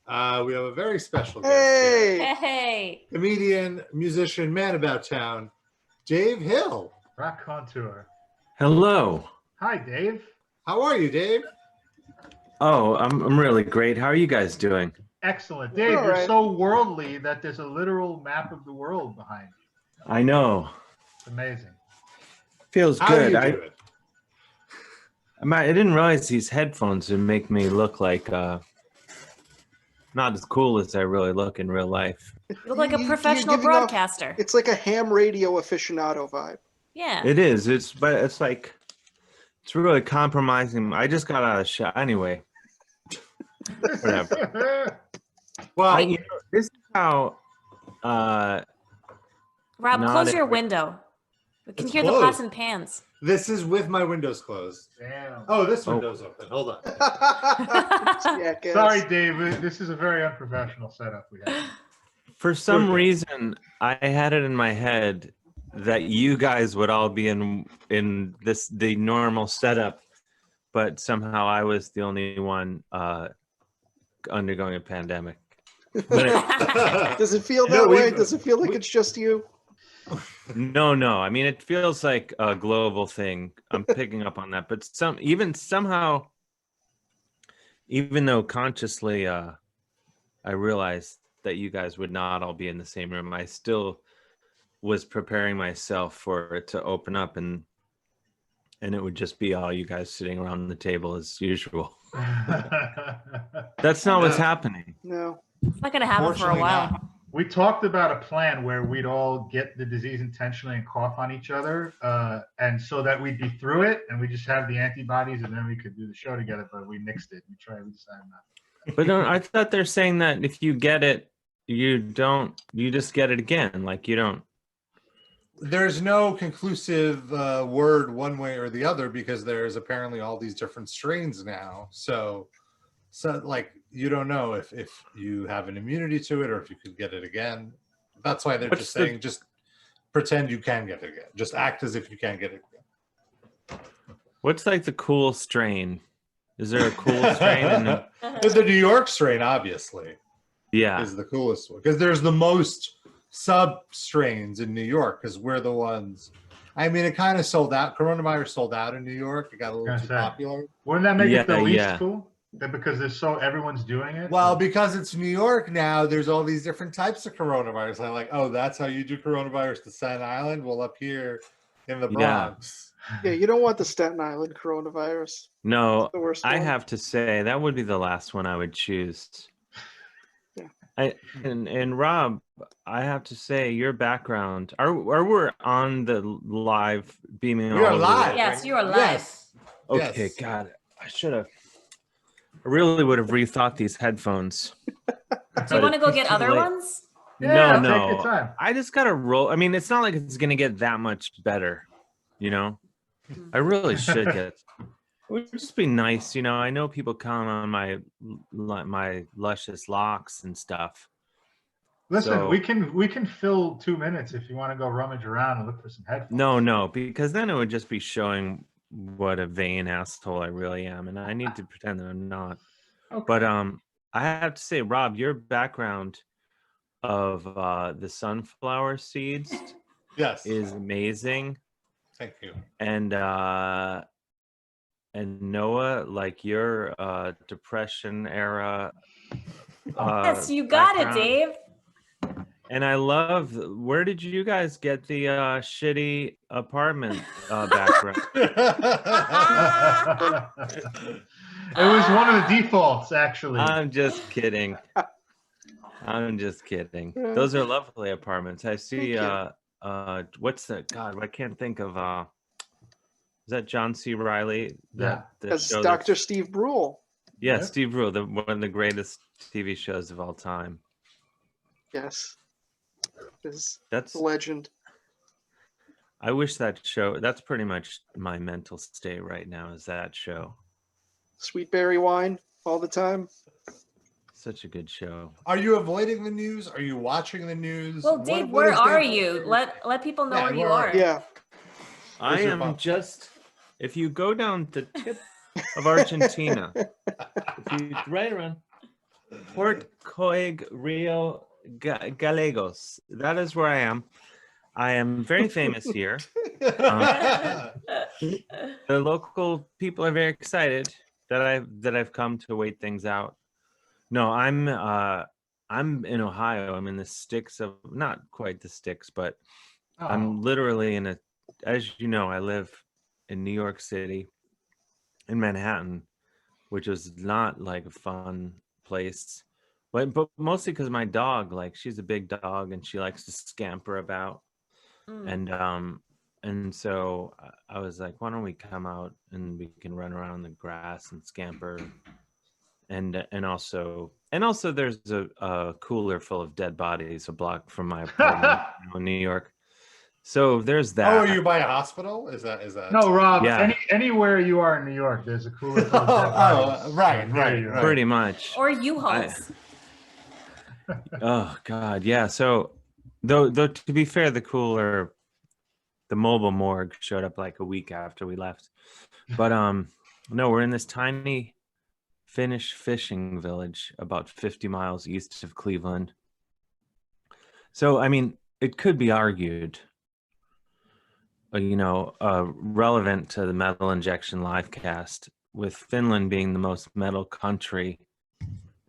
We have a very special guest Hey! here. Hey! Comedian, musician, man about town, Dave Hill. Raconteur. Hello. Hi, Dave. How are you, Dave? Oh, I'm really great. How are you guys doing? Excellent. Dave, All you're right. so worldly that there's a literal map of the world behind you. I know. It's amazing. Feels How good. do you do it? I didn't realize these headphones would make me look like not as cool as I really look in real life. You look like a You're professional giving off- broadcaster. It's like a ham radio aficionado vibe. Yeah. It is. It's really compromising. I just got out of the shot anyway. Whatever. Well, This is how. Rob, Not close your every- window. We can It's hear the closed. pots and pans. this is with my windows closed. Damn. Oh, this window's open. Hold on. Yeah, guys. Sorry, Dave. This is a very unprofessional setup we have. For some Okay. reason, I had it in my head that you guys would all be in the normal setup, but somehow I was the only one undergoing a pandemic. Does it feel No, that way? we've- Does it feel like it's just you? No. I mean, it feels like a global thing. I'm picking up on that, but somehow, even though consciously, I realized that you guys would not all be in the same room. I still was preparing myself for it to open up, and it would just be all you guys sitting around the table as usual. That's not what's No. happening. No. It's not going to happen for a Fortunately while. not. We talked about a plan where we'd all get the disease intentionally and cough on each other, and so that we'd be through it, and we just have the antibodies, and then we could do the show together. But we nixed it. We decided not. But I thought they're saying that if you get it, you just get it again. Like you don't. There's no conclusive word one way or the other because there's apparently all these different strains now. So like you don't know if you have an immunity to it or if you could get it again. That's why they're just saying just pretend you can get it again. Just act as if you can get it again. What's like the cool strain? Is there a cool strain? The New York strain, obviously, Yeah. is the coolest one because there's the most sub strains in New York because we're the ones. I mean, it kind of sold out. Coronavirus sold out in New York. It got a little Gonna too say. popular. Wouldn't that make it the Yeah, least yeah. cool? That because everyone's doing it. Well, because it's New York now, there's all these different types of coronavirus. I'm like, oh, that's how you do coronavirus to Staten Island? Well, up here in the Yeah. Bronx. Yeah, you don't want the Staten Island coronavirus. No, The worst I one. have to say that would be the last one I would choose. Yeah. And Rob, I have to say your background. Are we on the live beaming? We are all over the live. world? Yes, you are live. Yes. Okay, Yes. God, I should have. I really would have rethought these headphones. Do you want to go get other late. ones? Yeah, No, take your time. I just gotta roll. I mean, it's not like it's gonna get that much better, you know. I really should get. It would just be nice, you know. I know people count on my luscious locks and stuff. Listen, So- we can fill 2 minutes if you want to go rummage around and look for some headphones. No, because then it would just be showing what a vain asshole I really am, and I need to pretend that I'm not. Okay. But I have to say, Rob, your background of the sunflower seeds Yes. is amazing. Thank you. And Noah, like your depression era. Yes, you got background. it, Dave. And I love. Where did you guys get the shitty apartment background? It was one of the defaults, actually. I'm just kidding. I'm just kidding. Those are lovely apartments. I see. What's that? God, I can't think of. Is that John C. Riley? That That's show Dr. Steve Brule. Yeah, Yeah. Steve Brule, one of the greatest TV shows of all time. Yes. Is That's. a legend. I wish that show. That's pretty much my mental state right now. Is that show? Sweet berry wine all the time. Such a good show. Are you avoiding the news? Are you watching the news? Well, What- Dave, what where is are there- you? Let people know Yeah, where you where are are. Yeah. I Where's your am bump? just. If you go down the tip of Argentina, if you right around. Port Coig, Rio Gallegos. That is where I am. I am very famous here. The local people are very excited that I've come to wait things out. No, I'm in Ohio. I'm in the sticks of, not quite the sticks, but I'm literally in a, as you know, I live in New York City, in Manhattan, which is not like a fun place, but mostly because my dog, like, she's a big dog and she likes to scamper about. And so I was like, why don't we come out and we can run around the grass and scamper, and also there's a cooler full of dead bodies a block from my apartment in New York. So there's that. Oh, are you by a hospital? Is that? No, Rob. Yeah. Anywhere you are in New York, there's a cooler full of dead bodies. Right. Pretty much. Or U-Hauls. Oh God, yeah. So though to be fair, the mobile morgue showed up like a week after we left. But no, we're in this tiny Finnish fishing village about 50 miles east of Cleveland. So I mean, it could be argued, relevant to the Metal Injection Livecast, with Finland being the most metal country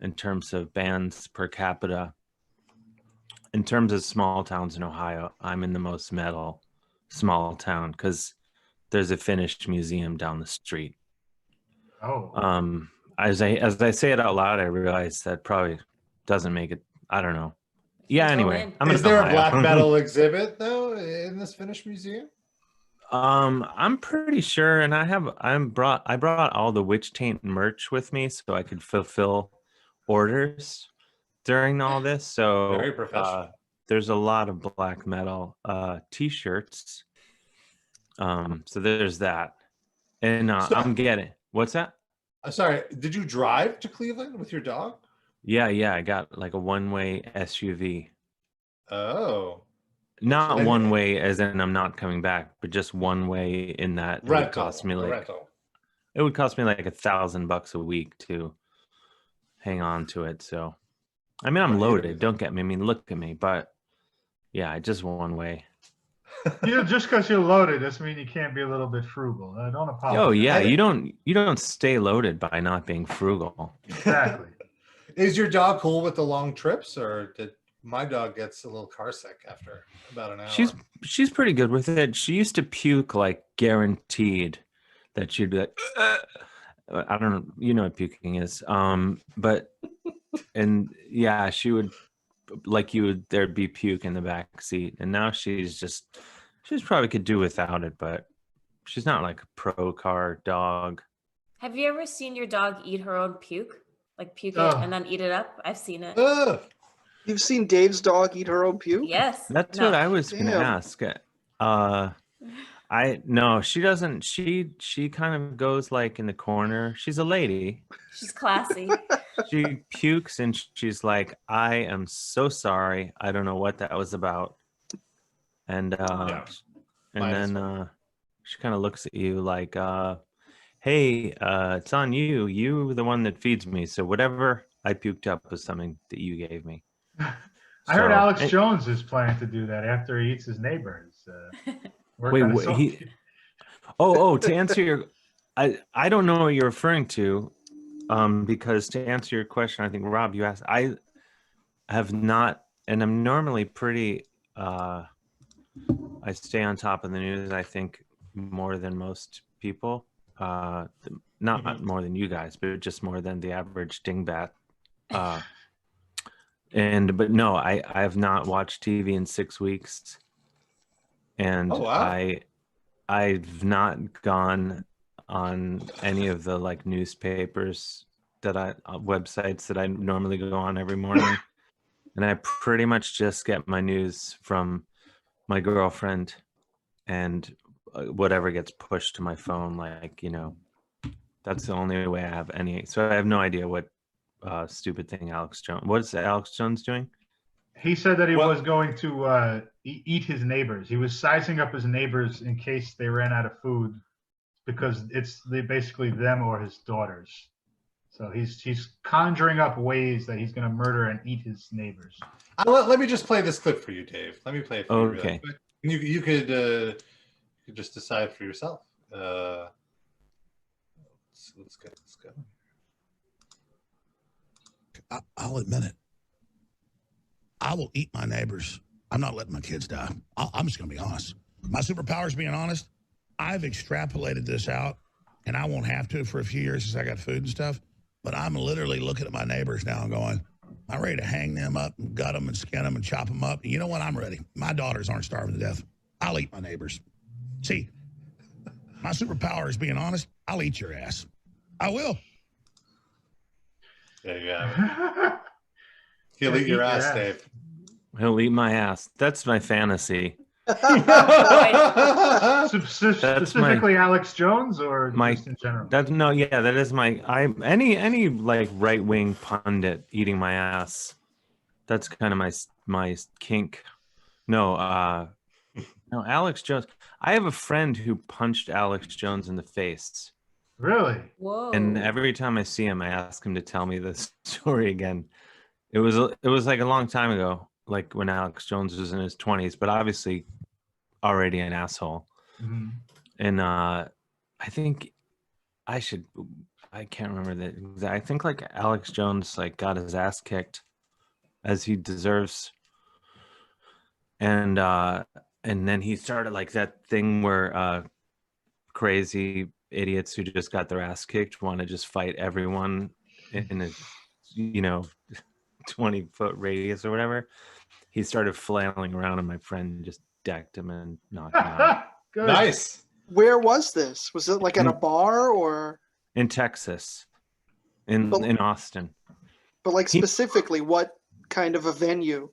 in terms of bands per capita. In terms of small towns in Ohio, I'm in the most metal small town because there's a Finnish museum down the street. Oh. As I say it out loud, I realize that probably doesn't make it. I don't know. Yeah. Anyway, Is there a black metal exhibit though in this Finnish museum? I'm pretty sure, and I brought all the Witch Taint merch with me so I could fulfill orders during all this. So Very professional. there's a lot of black metal t-shirts. So there's that. And I'm getting, what's that? Sorry, did you drive to Cleveland with your dog? Yeah, I got like a one-way SUV. Oh. Not one way as in I'm not coming back, but just one way in that it would cost me like $1,000 a week to hang on to it. So I mean, I'm loaded, don't get me, I mean, look at me, but yeah, just one way. Just because you're loaded doesn't mean you can't be a little bit frugal. Don't apologize. Oh yeah, you don't stay loaded by not being frugal. Exactly. Is your dog cool with the long trips, or did my dog gets a little car sick after about an hour? She's pretty good with it. She used to puke like guaranteed that she'd be like, I don't know, you know what puking is. But and yeah, she would, like, there'd be puke in the back seat, and now she's probably could do without it, but she's not like a pro car dog. Have you ever seen your dog eat her own puke? Like puke it and then eat it up? I've seen it. You've seen Dave's dog eat her own puke? Yes. That's what I was gonna ask. No, she doesn't. She kind of goes like in the corner. She's a lady. She's classy. She pukes and she's like, I am so sorry. I don't know what that was about. And then she kind of looks at you like, hey, it's on you. You the one that feeds me. So whatever I puked up was something that you gave me. I heard Alex Jones is planning to do that after he eats his neighbors. To answer your, I don't know what you're referring to, because to answer your question, I think Rob, you asked, I have not, and I'm normally pretty, I stay on top of the news, I think, more than most people, not more than you guys, but just more than the average dingbat. But no, I have not watched TV in 6 weeks. And I've not gone on any of the like newspapers websites that I normally go on every morning. And I pretty much just get my news from my girlfriend and whatever gets pushed to my phone. Like, that's the only way I have any. So I have no idea what stupid thing what's Alex Jones doing? He said that he was going to eat his neighbors. He was sizing up his neighbors in case they ran out of food, because it's basically them or his daughters. So he's conjuring up ways that he's going to murder and eat his neighbors. Let me just play this clip for you, Dave. Let me play it for you. Okay. You could just decide for yourself. Let's go. I'll admit it. I will eat my neighbors. I'm not letting my kids die. I'm just going to be honest. My superpower is being honest. I've extrapolated this out, and I won't have to for a few years since I got food and stuff. But I'm literally looking at my neighbors now and going, I'm ready to hang them up and gut them and skin them and chop them up. And you know what? I'm ready. My daughters aren't starving to death. I'll eat my neighbors. See, my superpower is being honest. I'll eat your ass. I will. There you go. He'll eat your ass, Dave. He'll eat my ass. That's my fantasy. Specifically Alex Jones or just in general? That is my any like right wing pundit eating my ass. That's kind of my kink. No, Alex Jones. I have a friend who punched Alex Jones in the face. Really? Whoa. And every time I see him, I ask him to tell me this story again. It was like a long time ago, like when Alex Jones was in his 20s, but obviously already an asshole. Mm-hmm. And I think I can't remember that. I think like Alex Jones like got his ass kicked as he deserves. And then he started like that thing where crazy idiots who just got their ass kicked want to just fight everyone in a 20-foot radius or whatever. He started flailing around and my friend just decked him and knocked him out. Good. Nice. Where was this? Was it like at a bar or? In Texas, in Austin. But like specifically, what kind of a venue?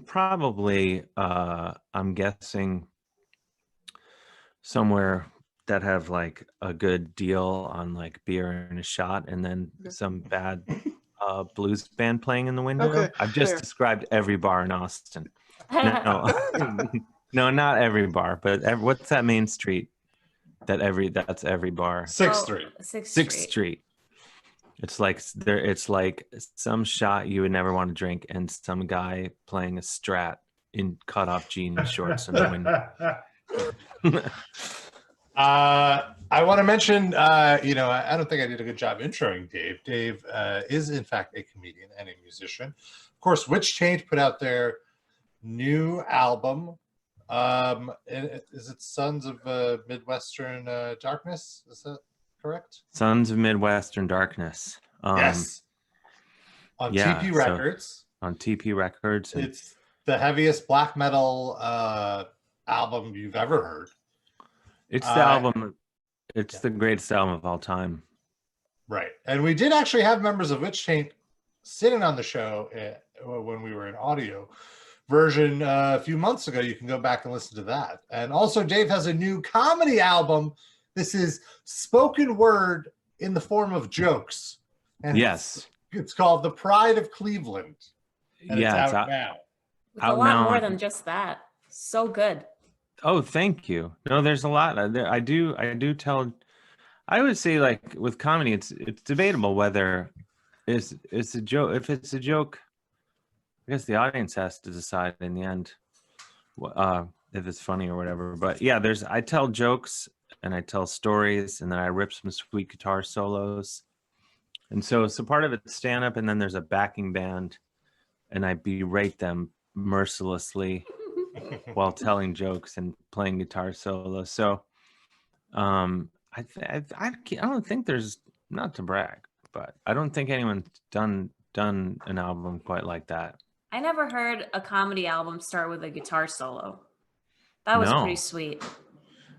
Probably, I'm guessing somewhere that have like a good deal on like beer and a shot, and then some bad blues band playing in the window. Okay, I've just fair. described every bar in Austin. No, no, not every bar, but what's that main street? That's every bar. 6th Street. 6th Street. It's like some shot you would never want to drink, and some guy playing a Strat in cut-off jean shorts in the window. I want to mention, I don't think I did a good job introing Dave. Dave is, in fact, a comedian and a musician. Of course, Witch Change put out their new album. Is it Sons of Midwestern Darkness? Is that correct? Sons of Midwestern Darkness. Yes. On TP Records. On TP Records. It's the heaviest black metal album you've ever heard. It's the album. It's the greatest album of all time. Right. And we did actually have members of Witch Taint sitting on the show when we were in audio version a few months ago. You can go back and listen to that. And also Dave has a new comedy album. This is spoken word in the form of jokes. And yes. It's called The Pride of Cleveland. And it's out now. It's a lot more than just that. So good. Oh, thank you. No, there's a lot. I do tell. I would say, like with comedy, it's debatable whether it's a joke. If it's a joke, I guess the audience has to decide in the end if it's funny or whatever. But yeah, I tell jokes and I tell stories, and then I rip some sweet guitar solos, and so part of it's stand up, and then there's a backing band, and I berate them mercilessly while telling jokes and playing guitar solo. So I don't think there's, not to brag, but I don't think anyone's done an album quite like that. I never heard a comedy album start with a guitar solo. That was pretty sweet.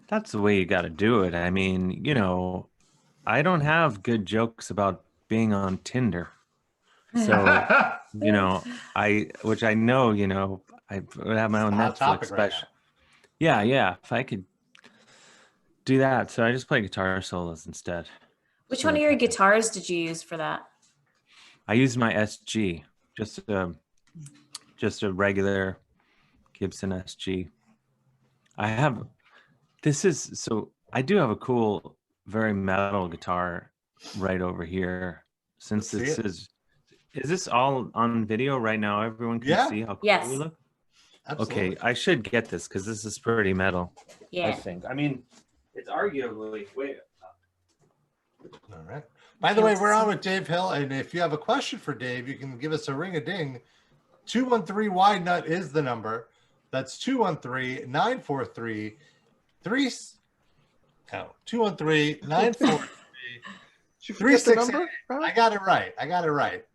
That's the way you got to do it. I mean, I don't have good jokes about being on Tinder. So, which I know, I would have my own Netflix special. Yeah. If I could do that. So I just play guitar solos instead. Which one of your guitars did you use for that? I used my SG, just a regular Gibson SG. I do have a cool, very metal guitar right over here. Since Let's see this is this all on video right now? Everyone can Yeah. see how cool Yes. we look. Absolutely. Okay, I should get this because this is pretty metal. I Yeah. think. I mean, it's arguably wait. All right. By the way, we're on with Dave Hill, and if you have a question for Dave, you can give us a ring a ding. 213 Wide Nut is the number. That's 213-943 213-943. Did you forget the 368. number? I got it right.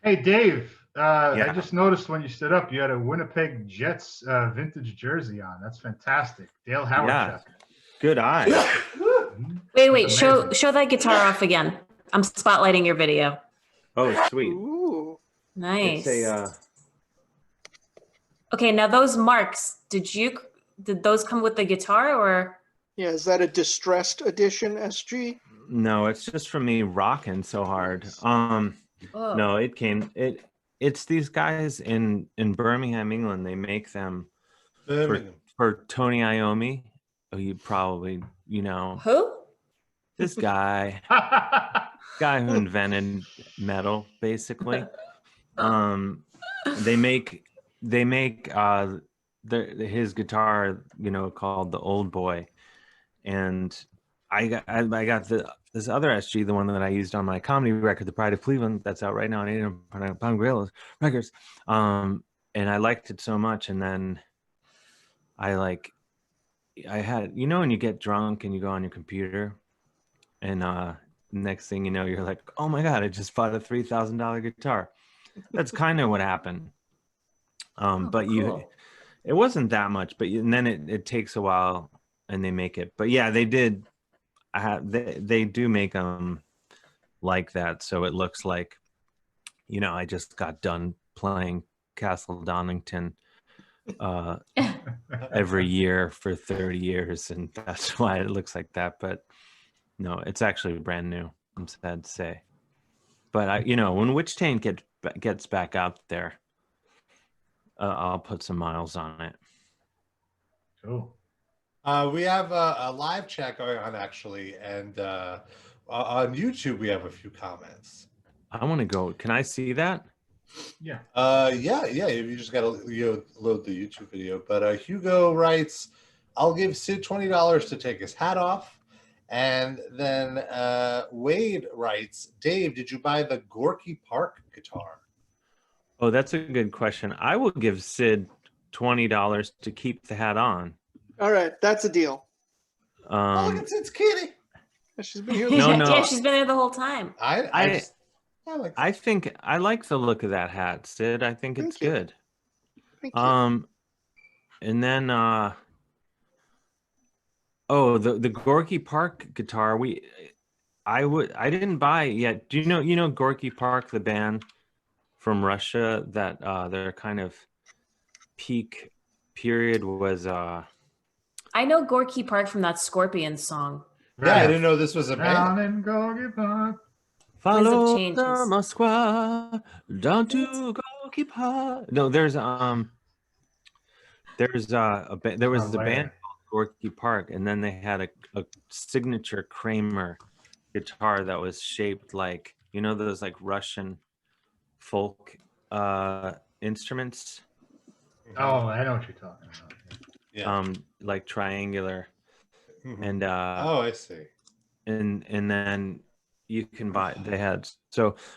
Hey, Dave. I Yeah. just noticed when you stood up, you had a Winnipeg Jets vintage jersey on. That's fantastic. Dale Howard. Yeah. Good eye. Wait, That's show amazing. that guitar off again. I'm spotlighting your video. Oh, sweet. Ooh. Nice. It's a Okay, now those marks, did those come with the guitar or? Yeah, is that a distressed edition, SG? no, it's just from me rocking so hard. Oh. No, it's these guys in Birmingham, England. They make them for Tony Iommi. Oh, you probably know Who? this guy who invented metal, basically. They make his guitar, called the Old Boy, and I got this other SG, the one that I used on my comedy record, The Pride of Cleveland, that's out right now on 800 Pound Gorillas Records. And I liked it so much, and then I had, when you get drunk and you go on your computer, and next thing you know, you're like, oh my God, I just bought a $3,000 guitar. That's kind of what happened. But cool. it wasn't that much, and then it takes a while and they make it. But yeah, they did. They do make them like that. So it looks like, I just got done playing Castle Donington every year for 30 years. And that's why it looks like that. But no, it's actually brand new, I'm sad to say. But when Witch Taint gets back out there, I'll put some miles on it. Cool. We have a live chat going on, actually, and on YouTube we have a few comments. I want to go. Can I see that? Yeah. Yeah. You just got to load the YouTube video. But Hugo writes, "I'll give Sid $20 to take his hat off." And then Wade writes, "Dave, did you buy the Gorky Park guitar?" Oh, that's a good question. I will give Sid $20 to keep the hat on. All right, that's a deal. Oh, look at Sid's kitty. She's been here. No, Yeah, she's been there the whole time. I like I think I like the look of that hat, Sid. I think it's Thank you. good. Thank you. And then the Gorky Park guitar, I didn't buy it yet. Do you know Gorky Park, the band from Russia, that their kind of peak period was I know Gorky Park from that Scorpions song. Yeah, I didn't know this was a Down band. in Gorky Park. Follow changes. the Moskva down to Gorky Park. No, there was a band called Gorky Park, and then they had a signature Kramer guitar that was shaped like those like Russian folk instruments. Oh, I know what you're talking about. Yeah. Like triangular, Mhm. and Oh, I see. and then you can buy. They had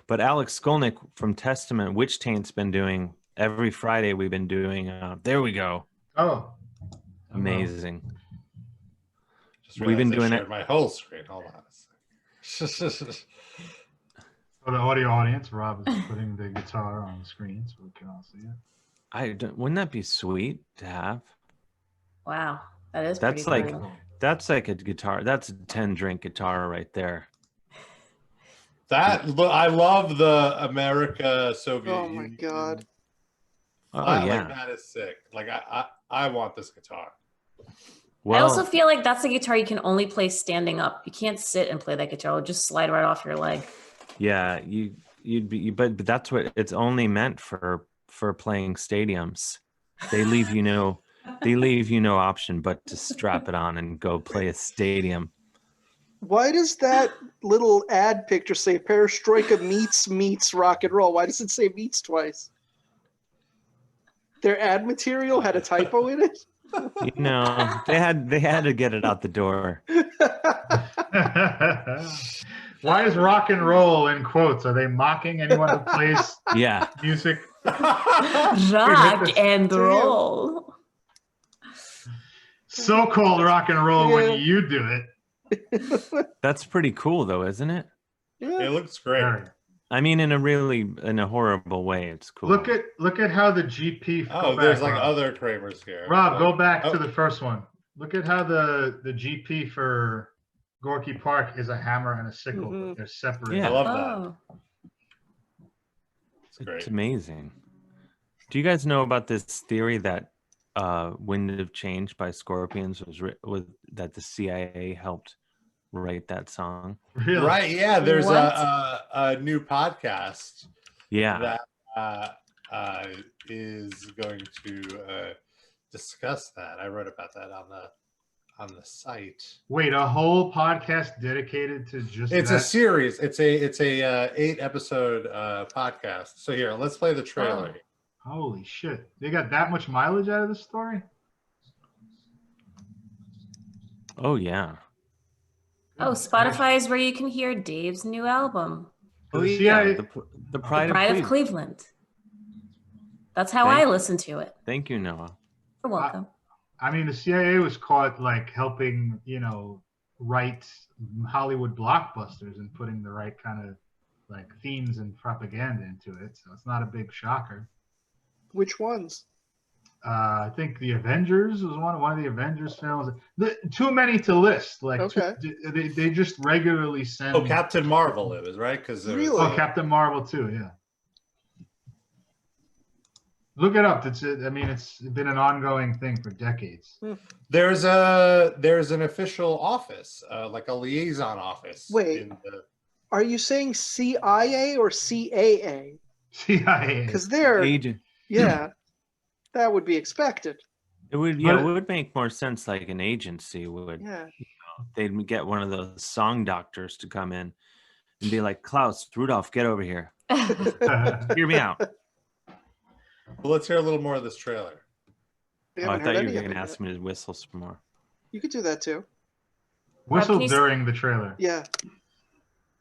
but Alex Skolnick from Testament, Witch Taint's been doing every Friday. We've been doing. There we go. Oh, Amazing. Just We've been realized I doing shared my whole screen. Hold on a second. for the audio audience, Rob is putting the guitar on the screen so we can all see it. Wouldn't that be sweet to have? Wow, that is That's pretty like cool. that's like a guitar. That's a 10-drink guitar right there. I love the America Soviet Oh my Union. God. Oh Like, yeah. that is sick. Like I want this guitar. I also feel like that's a guitar you can only play standing up. You can't sit and play that guitar; it'll just slide right off your leg. yeah, but that's what it's only meant for playing stadiums. They leave you no option but to strap it on and go play a stadium. Why does that little ad picture say Perestroika meets rock and roll? Why does it say meets twice? Their ad material had a typo in it? You know, they had to get it out the door. Why is rock and roll in quotes? Are they mocking anyone who plays Yeah. music? Rock and roll. So-called rock and roll Yeah. when you do it. That's pretty cool though, isn't it? Yeah. It looks great. I mean, in a horrible way, it's cool. Look at how the GP. Oh, there's like other Kramers here. Rob, go back to the first one. Look at how the GP for Gorky Park is a hammer and a sickle, but they're separate. Yeah. I love Oh. that. It's great. It's amazing. Do you guys know about this theory that Wind of Change by Scorpions was that the CIA helped write that song? Really? Right? Yeah. There's What? a new podcast Yeah. that is going to discuss that. I wrote about that on the site. Wait, a whole podcast dedicated to just It's that? a series. It's a 8-episode podcast. So here, let's play the trailer. Holy shit. They got that much mileage out of this story? Oh yeah. Oh, Spotify is where you can hear Dave's new album, Oh The yeah. CIA The Pride, Pride of of Cleveland. Cleveland. That's how Thank- I listen to it. Thank you, Noah. You're welcome. I mean, the CIA was caught like helping, write Hollywood blockbusters and putting the right kind of like themes and propaganda into it. So it's not a big shocker. Which ones? I think the Avengers was one of the Avengers films. Too many to list. Like Okay. they just regularly send. Oh, Captain Marvel it was, right? Because Really? Oh, Captain Marvel too. Yeah. Look it up. It's been an ongoing thing for decades. there's an official office, like a liaison office. Wait. in the- Are you saying CIA or CAA? CIA. Because they're, Agent. yeah, that would be expected. It would it would make more sense like an agency would. Yeah. They'd get one of those song doctors to come in and be like, Klaus, Rudolph, get over here. Hear me out. Well, let's hear a little more of this trailer. We Oh, I haven't thought heard you were any of going it to ask yet. me to whistle some more. You could do that too. Whistle Can you- during the trailer. Yeah.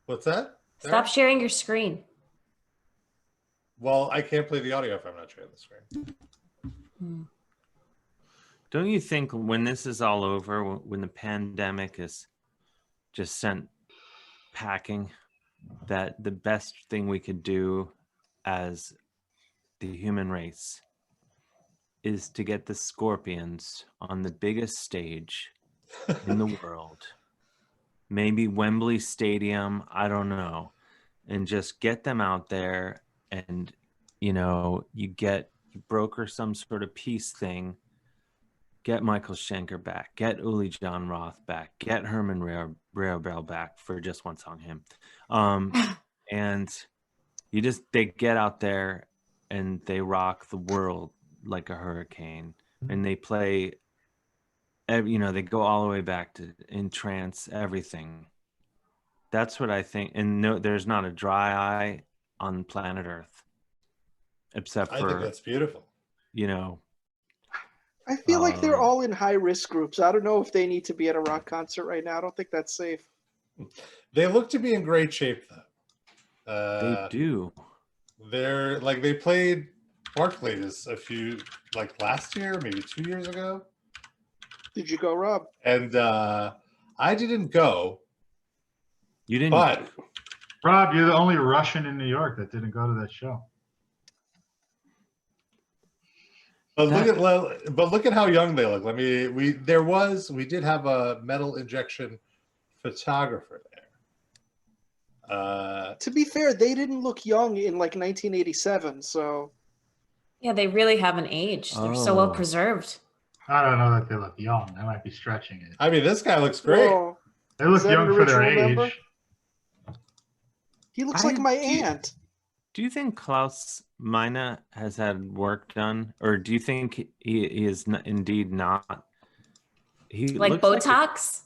What's that? Stop sharing your screen. Well, I can't play the audio if I'm not sharing the screen. Don't you think when this is all over, when the pandemic is just sent packing, that the best thing we could do as the human race is to get the Scorpions on the biggest stage in the world, maybe Wembley Stadium, I don't know, and just get them out there and, you broker some sort of peace thing, get Michael Schenker back, get Uli John Roth back, get Herman Rarebell back for just one song, him. And they get out there and they rock the world like a hurricane, and they play, they go all the way back to In Trance, everything. That's what I think. And no, there's not a dry eye on planet Earth, except I think for, that's beautiful. I feel like they're Um, all in high risk groups. I don't know if they need to be at a rock concert right now. I don't think that's safe. They look to be in great shape, though. they do. They're like they played Barclays last year, maybe 2 years ago, Did you go, Rob? and I didn't go, You didn't. but Rob, you're the only Russian in New York that didn't go to that show. look at how young they look. We did have a Metal Injection photographer there. To be fair, they didn't look young in like 1987. So Yeah, they really haven't aged. They're so well Oh. preserved. I don't know that they look young. I might be stretching it. I mean, this guy looks great. Whoa, They look Is that young an for their original age. member? he looks like my aunt. Do you think Klaus Meine has had work done, or do you think he is indeed not? He Like looks Botox?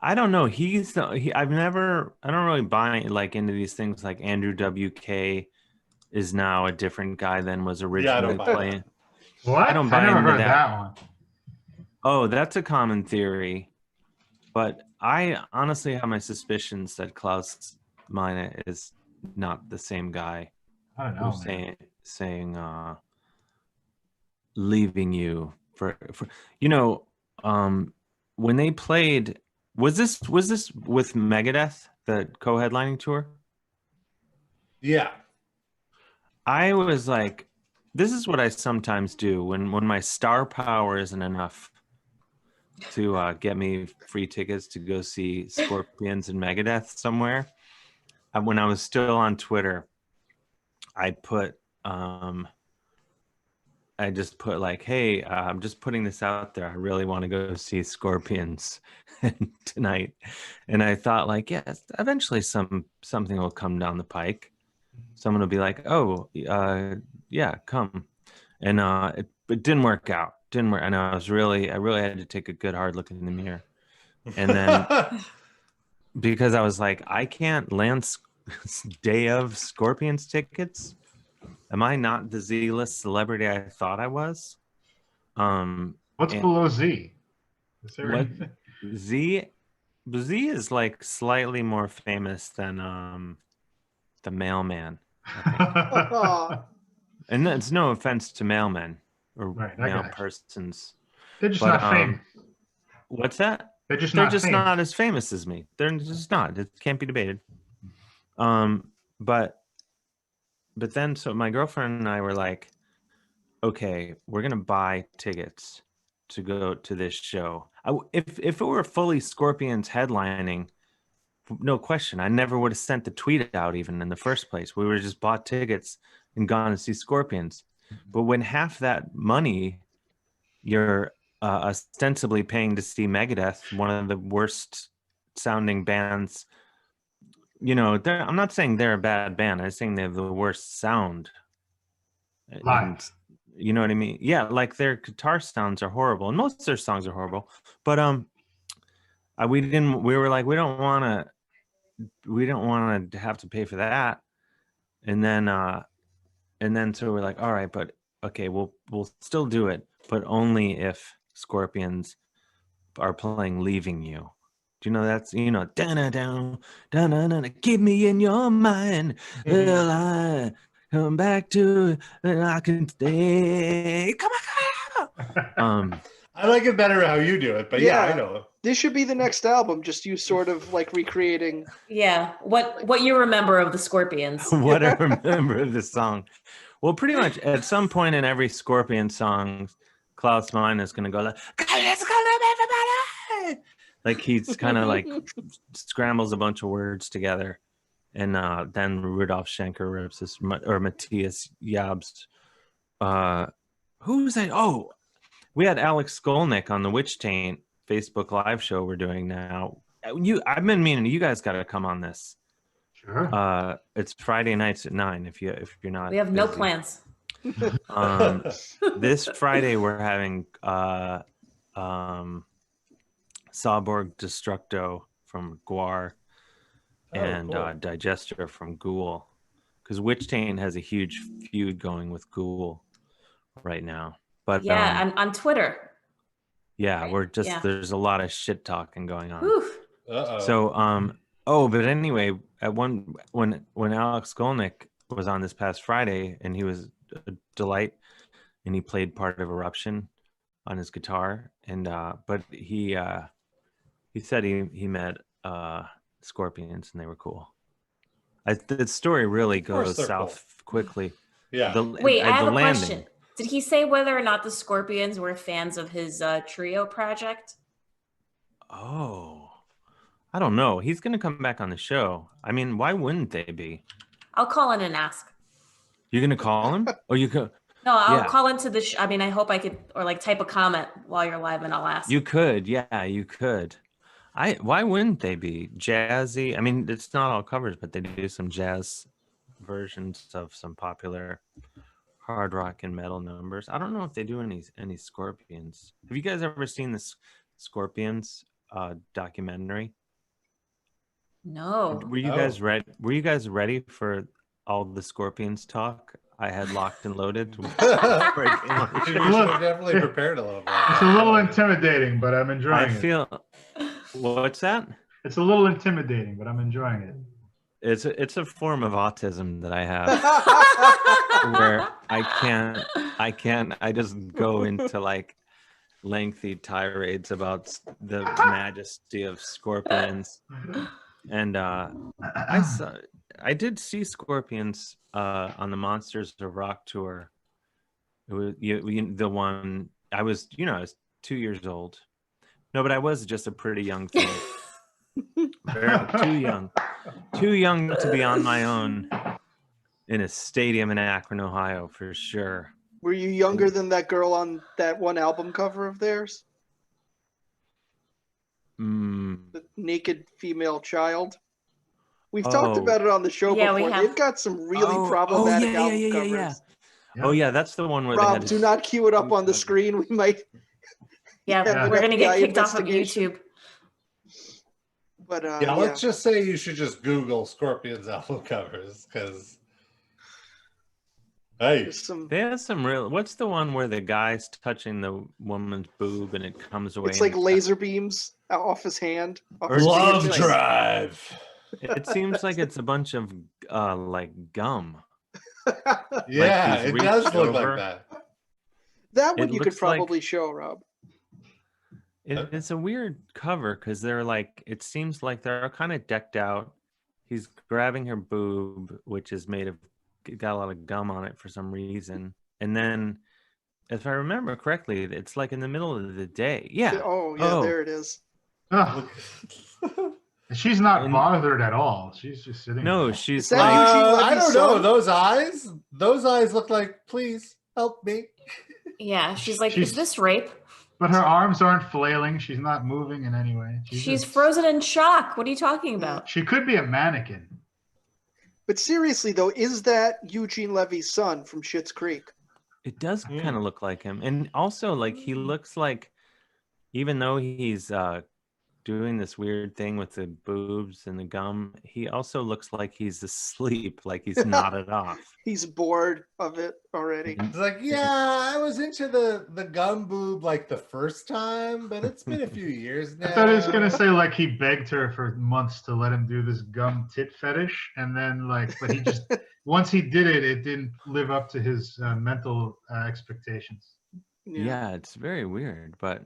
I don't know. I don't really buy like into these things like Andrew WK is now a different guy than was Yeah, I originally don't buy that. playing. What? I don't buy never into heard that one. Oh, that's a common theory. But I honestly have my suspicions that Klaus Meine is not the same guy I don't know, who's man. saying leaving you for you know, when they played was this with Megadeth, the co-headlining tour? Yeah. I was like, this is what I sometimes do when my star power isn't enough to get me free tickets to go see Scorpions and Megadeth somewhere. When I was still on Twitter, I just put like, hey, I'm just putting this out there. I really want to go see Scorpions tonight. And I thought like, yes, eventually something will come down the pike. Someone will be like, oh, yeah, come. And it didn't work out. Didn't work. And I really had to take a good hard look in the mirror. And then because I was like, I can't land day of Scorpions tickets. Am I not the Z-list celebrity I thought I was? What's below Z? Is there What anything? Z is like slightly more famous than the mailman, I think. Aw. And that's no offense to mailmen or Right, I mail got you. persons. They're just But not famous. what's that? They're just They're not just famous. not as famous as me. They're just not. It can't be debated. But then so my girlfriend and I were like, okay, we're gonna buy tickets to go to this show. If it were fully Scorpions headlining, no question, I never would have sent the tweet out even in the first place. We would have just bought tickets and gone to see Scorpions. But when half that money you're ostensibly paying to see Megadeth, one of the worst sounding bands. You know, I'm not saying they're a bad band. I'm saying they have the worst sound. Live. And you know what I mean? Yeah, like their guitar sounds are horrible, and most of their songs are horrible. But we were like, we don't want to have to pay for that. And then so we're like, all right, but okay, we'll still do it, but only if Scorpions are playing Leaving You. Do you know that's, da-na-down, da-na-na, keep me in your mind. Well, I come back to it and I can stay. Come on. I like it better how you do it, but yeah, I Yeah. know. This should be the next album. Just you sort of like recreating. Yeah. What you remember of the Scorpions? What I remember of this song. Well, pretty much at some point in every Scorpion song, Klaus Meine is going to go like, let's go, everybody. Like he's kind of like scrambles a bunch of words together. And then Rudolf Schenker rips this, or Matthias Jabs. Who was that? Oh, we had Alex Skolnick on the Witch Taint Facebook Live show we're doing now. I've been meaning you guys got to come on this. Sure. It's Friday nights at 9 if you're not. We have no busy. plans. This Friday we're having Sawborg Destructo from Guar and cool. Digester from Ghoul, because Witch Taint has a huge feud going with Ghoul right now. But Yeah, on Twitter. yeah, Right. we're just Yeah. there's a lot of shit talking going on. Oof. So but anyway, at when Alex Skolnick was on this past Friday, and he was a delight, and he played part of Eruption on his guitar, and but he said he met Scorpions and they were cool. The story really goes south quickly. Yeah. Wait, I have a question. Did he say whether or not the Scorpions were fans of his trio project? Oh, I don't know. He's going to come back on the show. I mean, why wouldn't they be? I'll call in and ask. You're going to call him? Or you could? No, I'll call into the I mean, I hope I could, or like type a comment while you're live and I'll ask. You could. Yeah, you could. Why wouldn't they be jazzy? I mean, it's not all covers, but they do some jazz versions of some popular hard rock and metal numbers. I don't know if they do any Scorpions. Have you guys ever seen the Scorpions documentary? No. Were you guys ready? Were you guys ready for all the Scorpions talk I had locked and loaded? We should have definitely prepared a little bit. It's a little intimidating, but I'm enjoying I it. feel. What's that? It's a little intimidating, but I'm enjoying it. It's a form of autism that I have where I just go into like lengthy tirades about the majesty of Scorpions. And I did see Scorpions on the Monsters of Rock tour. It was the one I was 2 years old. No, but I was just a pretty young kid. Too young to be on my own in a stadium in Akron, Ohio, for sure. Were you younger than that girl on that one album cover of theirs? The naked female child. We've talked about it on the show before. They've got some really problematic album covers. Yeah. Oh yeah, that's the one where Rob, do not cue it up on the screen. We might. Yeah, we're gonna get kicked off of YouTube. But let's just say you should just Google Scorpions album covers because. Hey, they have some real. What's the one where the guy's touching the woman's boob and it comes away? It's like laser beams off his hand. Love Drive. It seems like it's a bunch of like gum. Yeah, like it does look like that. That one you could probably show, Rob. It's a weird cover because they're like. It seems like they're kind of decked out. He's grabbing her boob, which is made of. Got a lot of gum on it for some reason, and then if I remember correctly, it's like in the middle of the day. There it is. She's not bothered at all. She's just sitting there. She's like I don't know, those eyes look like, please help me. Yeah, she's like, is this rape? But her arms aren't flailing. She's not moving in any way. She's frozen in shock. What are you talking about? She could be a mannequin. But seriously, though, is that Eugene Levy's son from Schitt's Creek? It does kind of look like him. And also, like, he looks like, even though he's doing this weird thing with the boobs and the gum, he also looks like he's asleep, like he's nodded off. He's bored of it already. It's like, I was into the gum boob like the first time, but it's been a few years now. I thought he was going to say like he begged her for months to let him do this gum tit fetish. And then but he just, once he did it, it didn't live up to his mental expectations. Yeah, it's very weird, but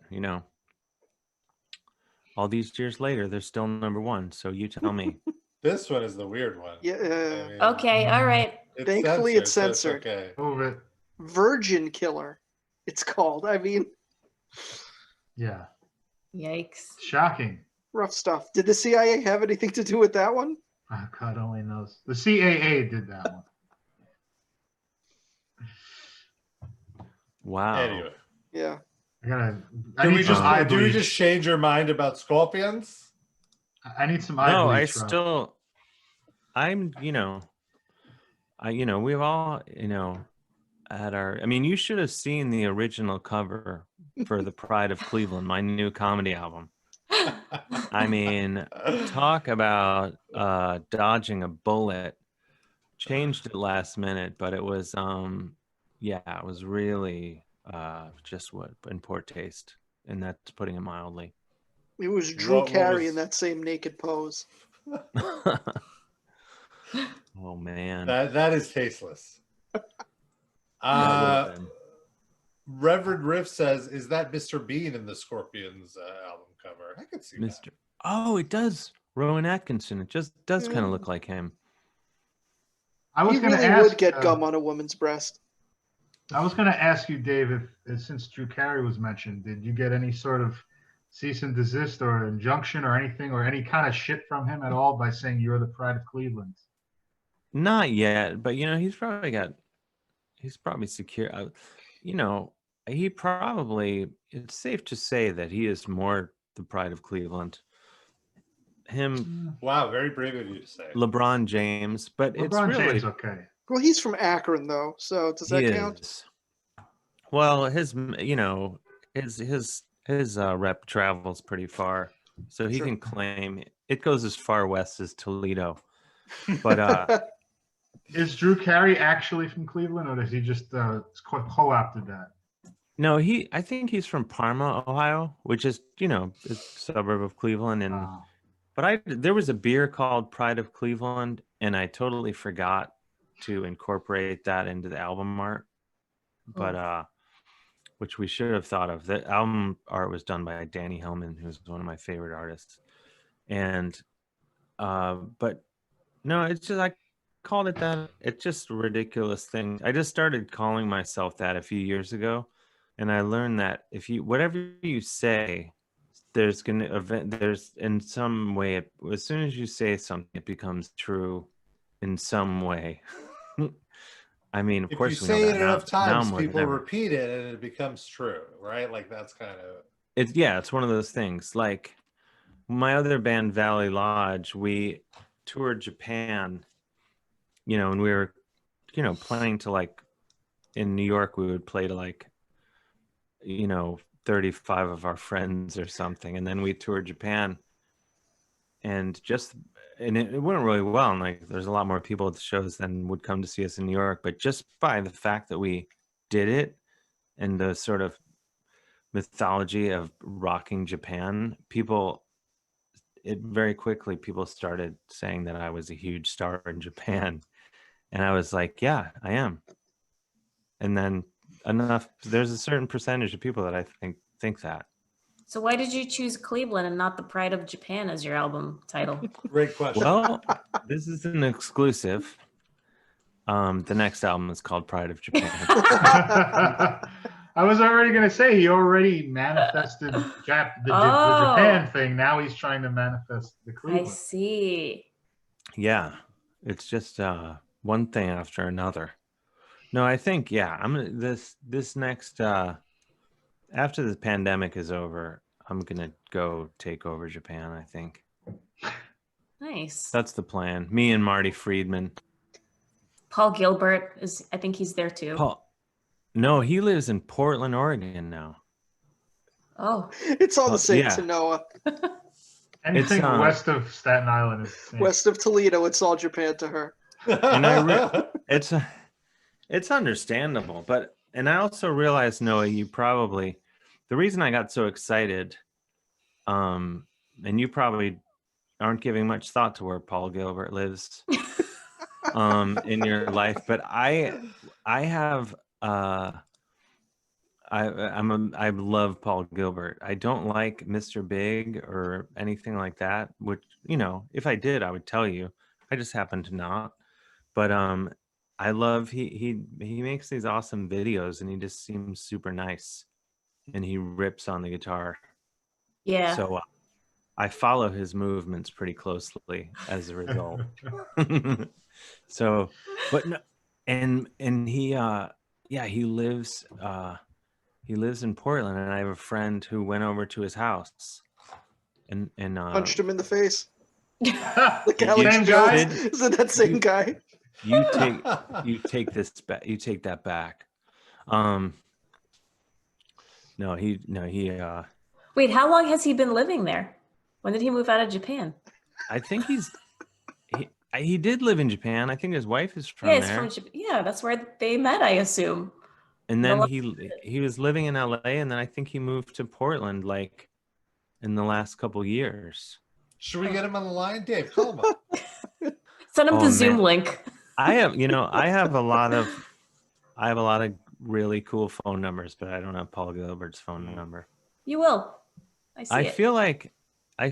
all these years later, they're still #1. So you tell me. This one is the weird one. Yeah. Okay. All right. Thankfully, it's censored. So it's okay. Move it. Virgin Killer. It's called. I mean. Yeah. Yikes. Shocking. Rough stuff. Did the CIA have anything to do with that one? Oh, God only knows. The CAA did that one. Wow. Anyway. Yeah. Do we just change your mind about Scorpions? I need some eye bleach. We've all, had our, you should have seen the original cover for The Pride of Cleveland, my new comedy album. Talk about dodging a bullet. Changed it last minute, but it was, it was really just in poor taste, and that's putting it mildly. It was Drew Carey in that same naked pose. Oh man, that is tasteless. Reverend Riff says, "Is that Mr. Bean in the Scorpions album cover?" I could see that. Oh, it does. Rowan Atkinson. It just does kind of look like him. I was going to really ask. Would get gum on a woman's breast. I was going to ask you, Dave, if since Drew Carey was mentioned, did you get any sort of cease and desist or injunction or anything or any kind of shit from him at all by saying you're the pride of Cleveland? Not yet, but he's probably secure. He probably, it's safe to say that he is more the pride of Cleveland. Him. Wow, very brave of you to say. LeBron James, but LeBron it's really James, okay. Well, he's from Akron, though, so does that count? Well, his rep travels pretty far. so he can claim it goes as far west as Toledo. But is Drew Carey actually from Cleveland, or does he just co-opted that? no, I think he's from Parma, Ohio, which is, you know, a suburb of Cleveland. And but there was a beer called Pride of Cleveland, and I totally forgot to incorporate that into the album art. But which we should have thought of. The album art was done by Danny Hellman, who's one of my favorite artists. And but no, it's just I called it that. It's just a ridiculous thing. I just started calling myself that a few years ago, and I learned that if you whatever you say, there's in some way as soon as you say something, it becomes true in some way. I mean, of course, if you say it enough times, people repeat it, and it becomes true, right? Like that's kind of it's one of those things. Like my other band, Valley Lodge, we toured Japan, you know, and we were, you know, playing to like in New York, we would play to like, you know, 35 of our friends or something, and then we toured Japan, and it went really well, and like there's a lot more people at the shows than would come to see us in New York, but just by the fact that we did it and the sort of mythology of rocking Japan, very quickly people started saying that I was a huge star in Japan, and I was like, yeah, I am. And then there's a certain percentage of people that I think that. So why did you choose Cleveland and not the Pride of Japan as your album title? Great question. Well, this is an exclusive. The next album is called Pride of Japan. I was already going to say he already manifested the Japan thing. Now he's trying to manifest the Cleveland. I see. Yeah, it's just one thing after another. No, I think this next after the pandemic is over, I'm gonna go take over Japan, I think. Nice. That's the plan. Me and Marty Friedman. Paul Gilbert I think he's there too. No, he lives in Portland, Oregon now. Oh. It's all the same to Noah. Anything west of Staten Island is west of Toledo, it's all Japan to her. And it's understandable, and I also realized, Noah, the reason I got so excited, and you probably aren't giving much thought to where Paul Gilbert lives in your life, but I love Paul Gilbert. I don't like Mr. Big or anything like that, which, you know, if I did, I would tell you. I just happen to not. But I love he makes these awesome videos, and he just seems super nice, and he rips on the guitar. Yeah. So I follow his movements pretty closely as a result. So, but no, and he lives in Portland, and I have a friend who went over to his house and punched him in the face. Like Alex Jones. Is it that same guy? You take this back. You take that back. No, he. Wait, how long has he been living there? When did he move out of Japan? I think he did live in Japan. I think his wife is from there. From Japan. Yeah, that's where they met, I assume. And then he was living in LA, and then I think he moved to Portland like in the last couple years. Should we get him on the line, Dave? Call him up. Send him the Zoom link. I have a lot of really cool phone numbers, but I don't have Paul Gilbert's phone number. You will. I feel like I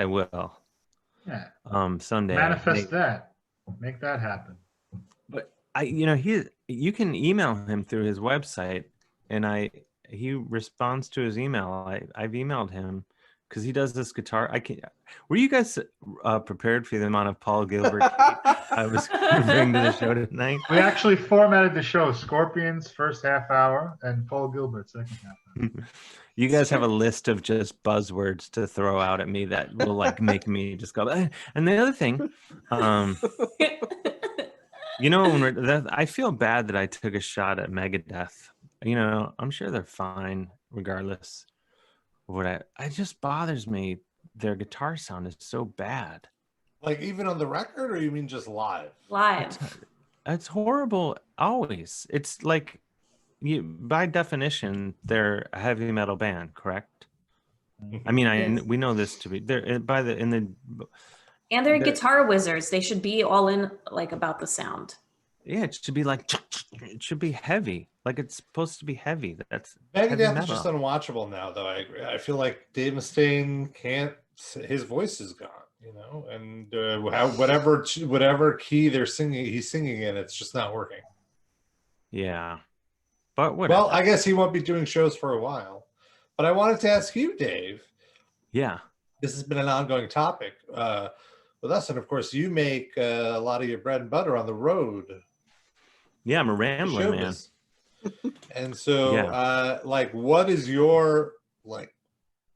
will. Yeah. Someday. Manifest that. Make that happen. But you can email him through his website, and he responds to his email. I've emailed him because he does this guitar. Were you guys prepared for the amount of Paul Gilbert I was going to bring to the show tonight? We actually formatted the show: Scorpions first half hour and Paul Gilbert second half hour. You guys have a list of just buzzwords to throw out at me that will like make me just go. And the other thing, I feel bad that I took a shot at Megadeth. I'm sure they're fine regardless of what it just bothers me their guitar sound is so bad. Like even on the record, or you mean just live? Live. It's horrible always. It's like, by definition, they're a heavy metal band, correct? I mean, Yes. we know this to be they're And they're guitar wizards. They should be all in like about the sound. Yeah, it should be like, it should be heavy. Like it's supposed to be heavy. That's Megadeth is just unwatchable now, though. I agree. I feel like Dave Mustaine can't. His voice is gone, you know, and whatever key he's singing in, it's just not working. Yeah, but whatever. Well, I guess he won't be doing shows for a while. But I wanted to ask you, Dave. Yeah, this has been an ongoing topic with us, and of course, you make a lot of your bread and butter on the road. Yeah, I'm a rambler, man. And so, like, what is your like?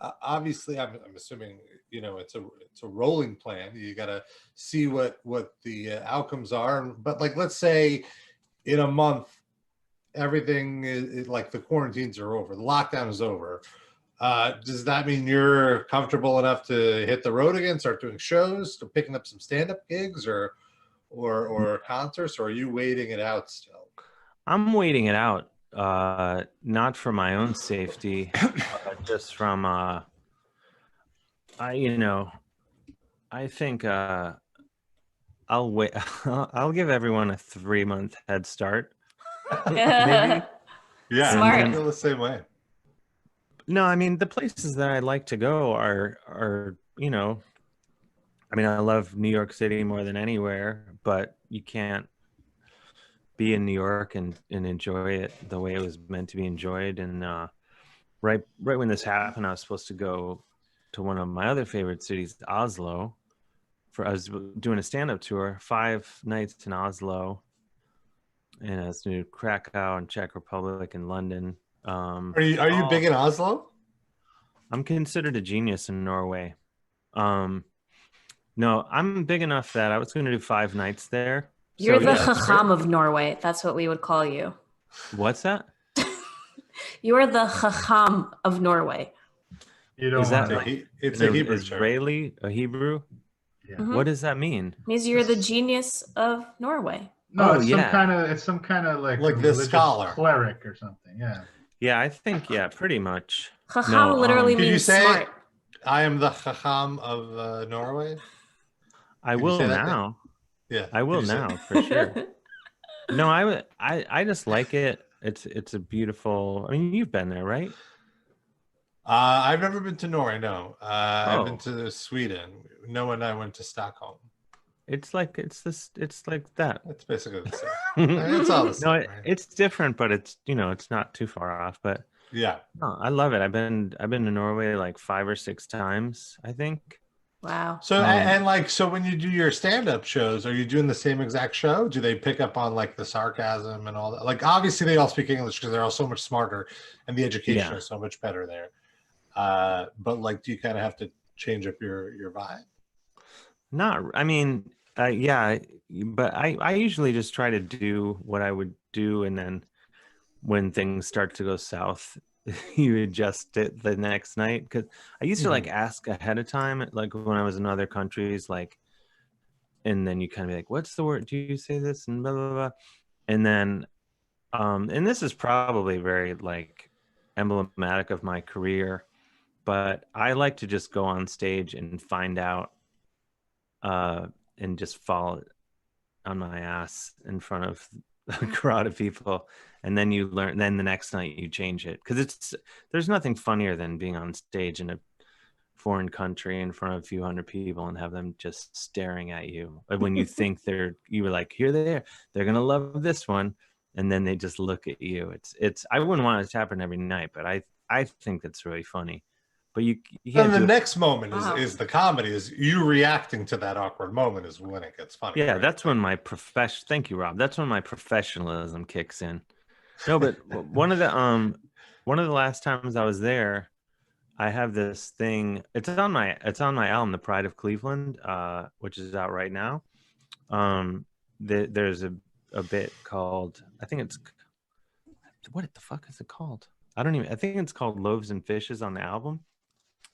Obviously, I'm assuming it's a rolling plan. You got to see what the outcomes are. But like, let's say in a month, everything is like the quarantines are over, the lockdown is over. Does that mean you're comfortable enough to hit the road again, start doing shows, to picking up some stand-up gigs, or concerts, or are you waiting it out still? I'm waiting it out, not for my own safety, just from I think I'll wait. I'll give everyone a 3-month head start. Maybe. Yeah, smart. I feel the same way. No, I mean, the places that I like to go are I mean, I love New York City more than anywhere, but you can't be in New York and enjoy it the way it was meant to be enjoyed. And right when this happened, I was supposed to go to one of my other favorite cities, Oslo. I was doing a stand-up tour, 5 nights in Oslo, and I was doing Krakow and Czech Republic and London. Are you big in Oslo? I'm considered a genius in Norway. No, I'm big enough that I was going to do 5 nights there. You're the Chacham of Norway. That's what we would call you. What's that? You are the Chacham of Norway. You don't Is that want like it's a Hebrew Israeli, a Hebrew? Yeah. Mhm. What does that mean? It means you're the genius of Norway. No, Oh, it's yeah. some kind of like the religious scholar cleric or something. Yeah. Yeah, I think pretty much. Chacham literally Can you means say smart. I am the Chacham of Norway? I Can you will say that now. Yeah, I will now for sure. No, I just like it. It's a beautiful. I mean, you've been there, right? I've never been to Norway. No, I've been Oh. to Sweden. Noah and I went to Stockholm. It's like that. It's basically the same. It's all the same. No, right? it's different, but it's it's not too far off. But Yeah. no, I love it. I've been to Norway like 5 or 6 times, I think. Wow. So so when you do your stand-up shows, are you doing the same exact show? Do they pick up on like the sarcasm and all that? Like obviously they all speak English because they're all so much smarter and the education is so much better there. But like, do you kind of have to change up your vibe? I mean, yeah, but I usually just try to do what I would do, and then when things start to go south, you adjust it the next night. Because I used to like ask ahead of time, like when I was in other countries, like, and then you kind of be like, "What's the word? Do you say this?" and blah blah blah, and then, and this is probably very like emblematic of my career, but I like to just go on stage and find out. And just fall on my ass in front of a crowd of people, and then you learn. Then the next night you change it, because there's nothing funnier than being on stage in a foreign country in front of a few hundred people and have them just staring at you. When you think you were like, here they are, they're gonna love this one, and then they just look at you. It's I wouldn't want it to happen every night, but I think that's really funny. But you then the next moment is the comedy, is you reacting to that awkward moment is when it gets funny. Yeah, right? that's when my thank you, Rob. That's when my professionalism kicks in. No, but one of the last times I was there, I have this thing. It's on my album, The Pride of Cleveland, which is out right now. There's a bit called, I think it's, what the fuck is it called? I think it's called Loaves and Fishes on the album.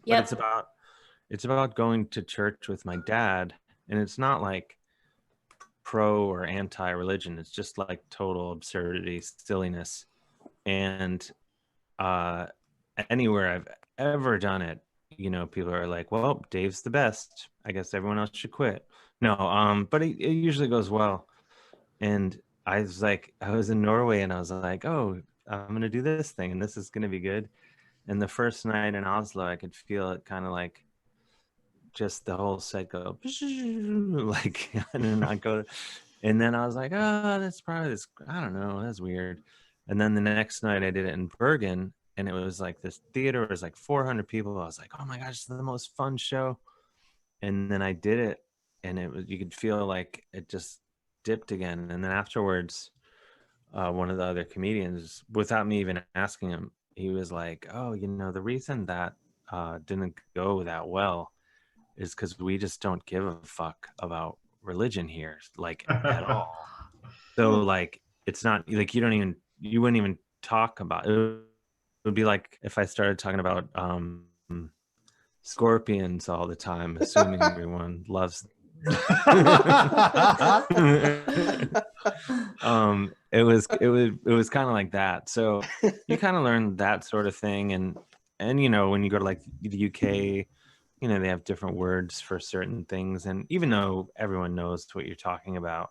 Yeah, But it's about going to church with my dad, and it's not like pro or anti-religion. It's just like total absurdity, silliness. And anywhere I've ever done it, you know, people are like, well, Dave's the best, I guess everyone else should quit. No, but it usually goes well. And I was in Norway, and I was like, oh, I'm gonna do this thing, and this is gonna be good. And the first night in Oslo, I could feel it kind of like just the whole set go like, and then I go, and then I was like, oh, that's probably this, I don't know, that's weird. And then the next night I did it in Bergen, and it was like this theater, it was like 400 people. I was like, oh my gosh, it's the most fun show. And then I did it, and it was, you could feel like it just dipped again. And then afterwards, one of the other comedians, without me even asking him, he was like, oh, you know, the reason that didn't go that well is because we just don't give a fuck about religion here, like at all. So like, it's not like you wouldn't even talk about it. It would be like if I started talking about scorpions all the time, assuming everyone loves it was kind of like that. So you kind of learn that sort of thing. And you know, when you go to like the UK, you know, they have different words for certain things, and even though everyone knows what you're talking about,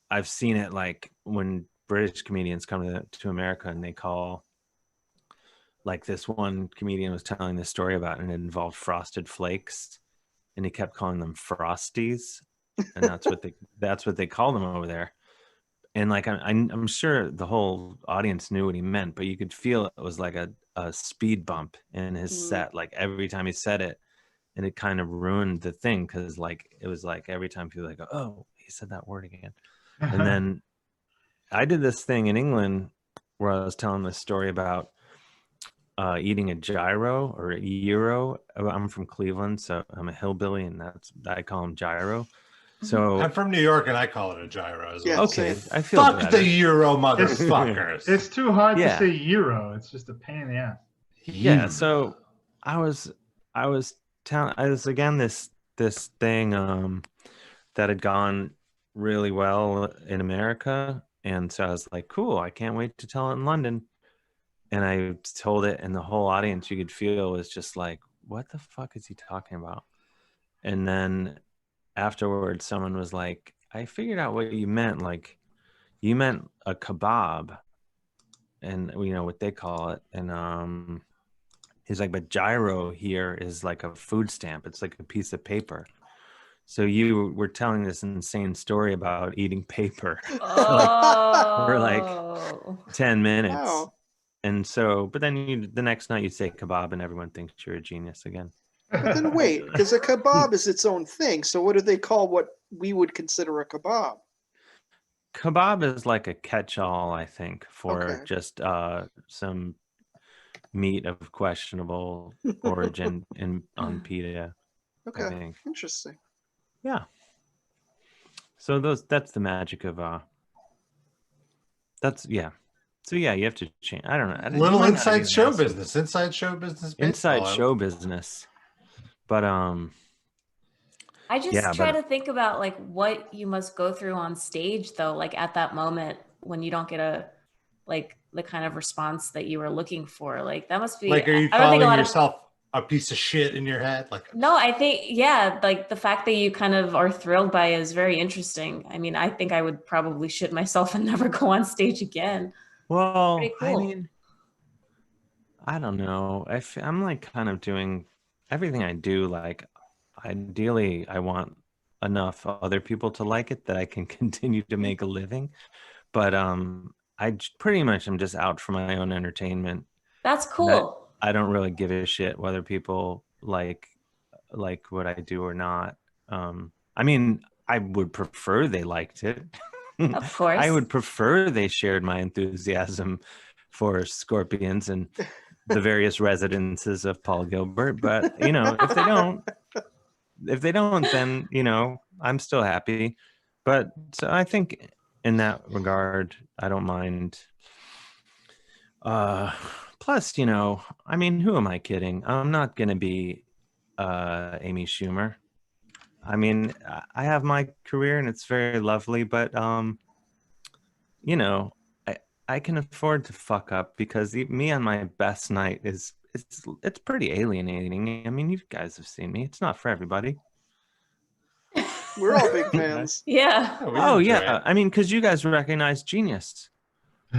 I've seen it like when British comedians come to America, and they call, like, this one comedian was telling this story about, and it involved frosted flakes, and he kept calling them frosties, and that's what they call them over there. And like, I'm sure the whole audience knew what he meant, but you could feel it was like a speed bump in his set, like every time he said it, and it kind of ruined the thing, because like it was like every time people like, oh, he said that word again. And then I did this thing in England where I was telling this story about eating a gyro or a gyro. I'm from Cleveland, so I'm a hillbilly, and I call them gyro. So I'm from New York, and I call it a gyro as well. Yeah, okay, same. I feel Fuck better. the Euro, motherfuckers. It's too hard Yeah. to say euro. It's just a pain in the ass. Yeah, so I was again this thing that had gone really well in America, and so I was like, cool, I can't wait to tell it in London. And I told it, and the whole audience, you could feel, was just like, what the fuck is he talking about? And then afterwards, someone was like, I figured out what you meant. Like, you meant a kebab, and you know what they call it. And he's like, but gyro here is like a food stamp. It's like a piece of paper. So you were telling this insane story about eating paper for like 10 minutes. Wow. And so, but then the next night you say kebab, and everyone thinks you're a genius again. But then wait, because a kebab is its own thing. So what do they call what we would consider a kebab? Kebab is like a catch-all, I think, for Okay. just some meat of questionable origin on pita. I Okay, think. interesting. Yeah. So that's the magic of that's, yeah. So yeah, you have to change. I don't know. Little inside show business. Inside show business. Inside baseball. show business. But I just try to think about like what you must go through on stage though, like at that moment when you don't get the kind of response that you were looking for. Like that must be like, are you calling yourself a piece of shit in your head? Like, no, I think, yeah, like the fact that you kind of are thrilled by it is very interesting. I mean, I think I would probably shit myself and never go on stage again. Well, Cool. I mean, I don't know. I'm like kind of doing everything I do. Like, ideally, I want enough other people to like it that I can continue to make a living. But pretty much am just out for my own entertainment. That's cool. I don't really give a shit whether people like what I do or not. I mean, I would prefer they liked it. Of course. I would prefer they shared my enthusiasm for scorpions and the various residences of Paul Gilbert. But, you know, if they don't, then, you know, I'm still happy. But so I think in that regard, I don't mind. Plus, you know, I mean, who am I kidding? I'm not going to be Amy Schumer. I mean, I have my career and it's very lovely, but you know, I can afford to fuck up because me on my best night it's pretty alienating. I mean, you guys have seen me. It's not for everybody. We're all big fans. Yeah. Oh yeah. I mean, because you guys recognize genius,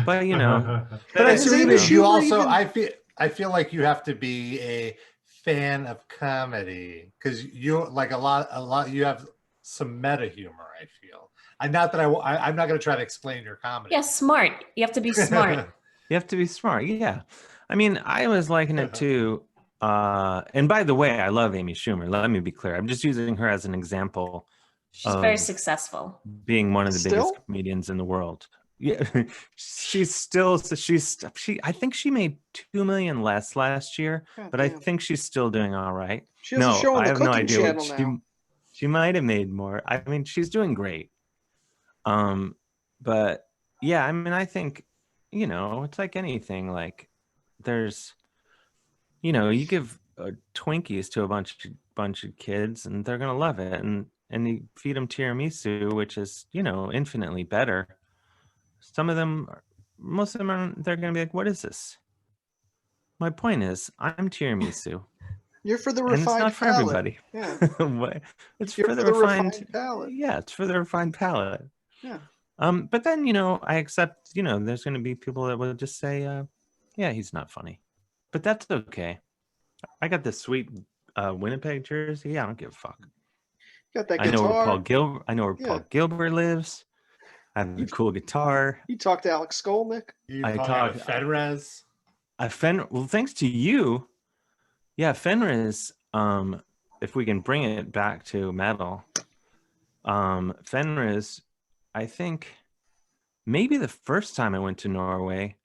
but you know. But I Is see Amy what you Schumer also. even- I feel like you have to be a fan of comedy because you like a lot. You have some meta humor. I feel. I'm not going to try to explain your comedy. Yeah, smart. You have to be smart. You have to be smart. Yeah. I mean, I was liking it too. And by the way, I love Amy Schumer. Let me be clear. I'm just using her as an example. She's very successful. Being one of the Still? biggest comedians in the world. Yeah. she I think she made 2 million less last year, God but damn. I think she's still doing all right. She has a show on I the have no Cooking idea Channel what now. she might have made more. I mean, she's doing great. But yeah, I mean, I think, you know, it's like anything. Like, there's, you know, you give Twinkies to a bunch of kids, and they're gonna love it, and you feed them tiramisu, which is, you know, infinitely better. Most of them they're gonna be like, "What is this?" My point is, I'm tiramisu. You're for the And it's refined not for palate. everybody. Yeah. It's You're for the refined palate. Yeah, it's for the refined palate. Yeah. But then, you know, I accept, you know, there's going to be people that will just say, yeah, he's not funny. But that's okay. I got this sweet Winnipeg jersey. Yeah, I don't give a fuck. Got that I guitar. know where Paul Gilbert lives. I have a cool guitar. You talked to Alex Skolnick. I talked to Fenriz. Well, thanks to you. Yeah, Fenriz, if we can bring it back to metal, Fenriz, I think maybe the first time I went to Norway,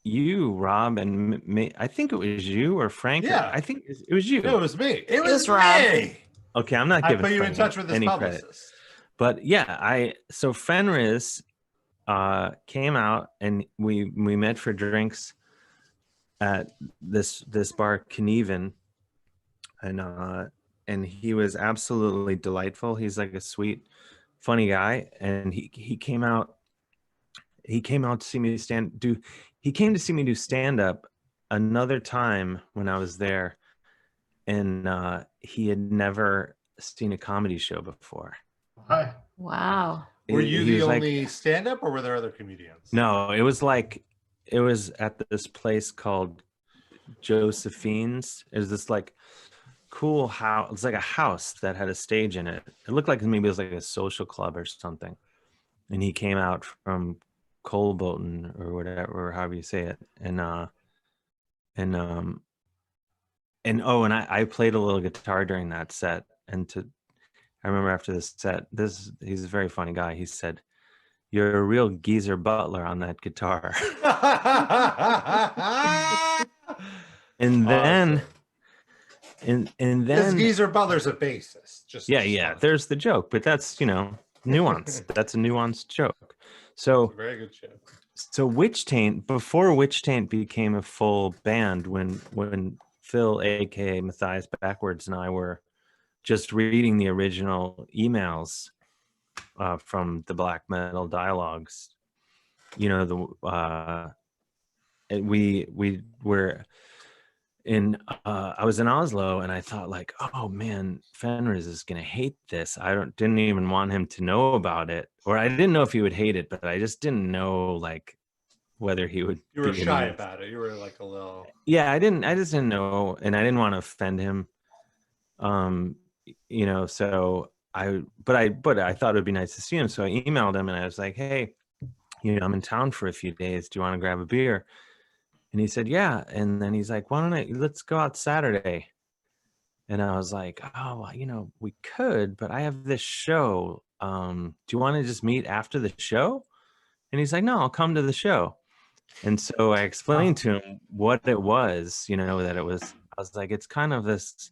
you, Rob, and me, I think it was you or Frank. Yeah. I think it was you. It was me. It was Rob. me. Okay, I'm not giving I put you Frank in touch with his any publicist. credit. But yeah, so Fenriz came out and we met for drinks at this bar Knieven, and he was absolutely delightful. He's like a sweet, funny guy, and he came out to see me he came to see me do stand up another time when I was there, and he had never seen a comedy show before. What? Wow. Were you the only stand-up, or were there other comedians? No, it was at this place called Josephine's. It was this like cool house. It's like a house that had a stage in it. It looked like maybe it was like a social club or something. And he came out from Colbolton or whatever, or however you say it. And I played a little guitar during that set. I remember after this set, he's a very funny guy. He said, "You're a real Geezer Butler on that guitar." And then, and then, because Geezer Butler's a bassist. Yeah. There's the joke, but that's, you know, nuance. That's a nuanced joke. So very good joke. So Witch Taint, before Witch Taint became a full band, when Phil, aka Matthias Backwards, and I were just reading the original emails from the black metal dialogues, you know, we were in I was in Oslo, and I thought, like, oh man, Fenriz is gonna hate this. Didn't even want him to know about it, or I didn't know if he would hate it, but I just didn't know, like, whether he would. You were shy about it. You were like a little. Yeah, I just didn't know, and I didn't want to offend him. You know, so but I thought it would be nice to see him, so I emailed him and I was like, hey, you know, I'm in town for a few days. Do you want to grab a beer? And he said, yeah. And then he's like, let's go out Saturday. And I was like, oh, well, you know, we could, but I have this show. Do you want to just meet after the show? And he's like, no, I'll come to the show. And so I explained to him what it was, you know, I was like, it's kind of this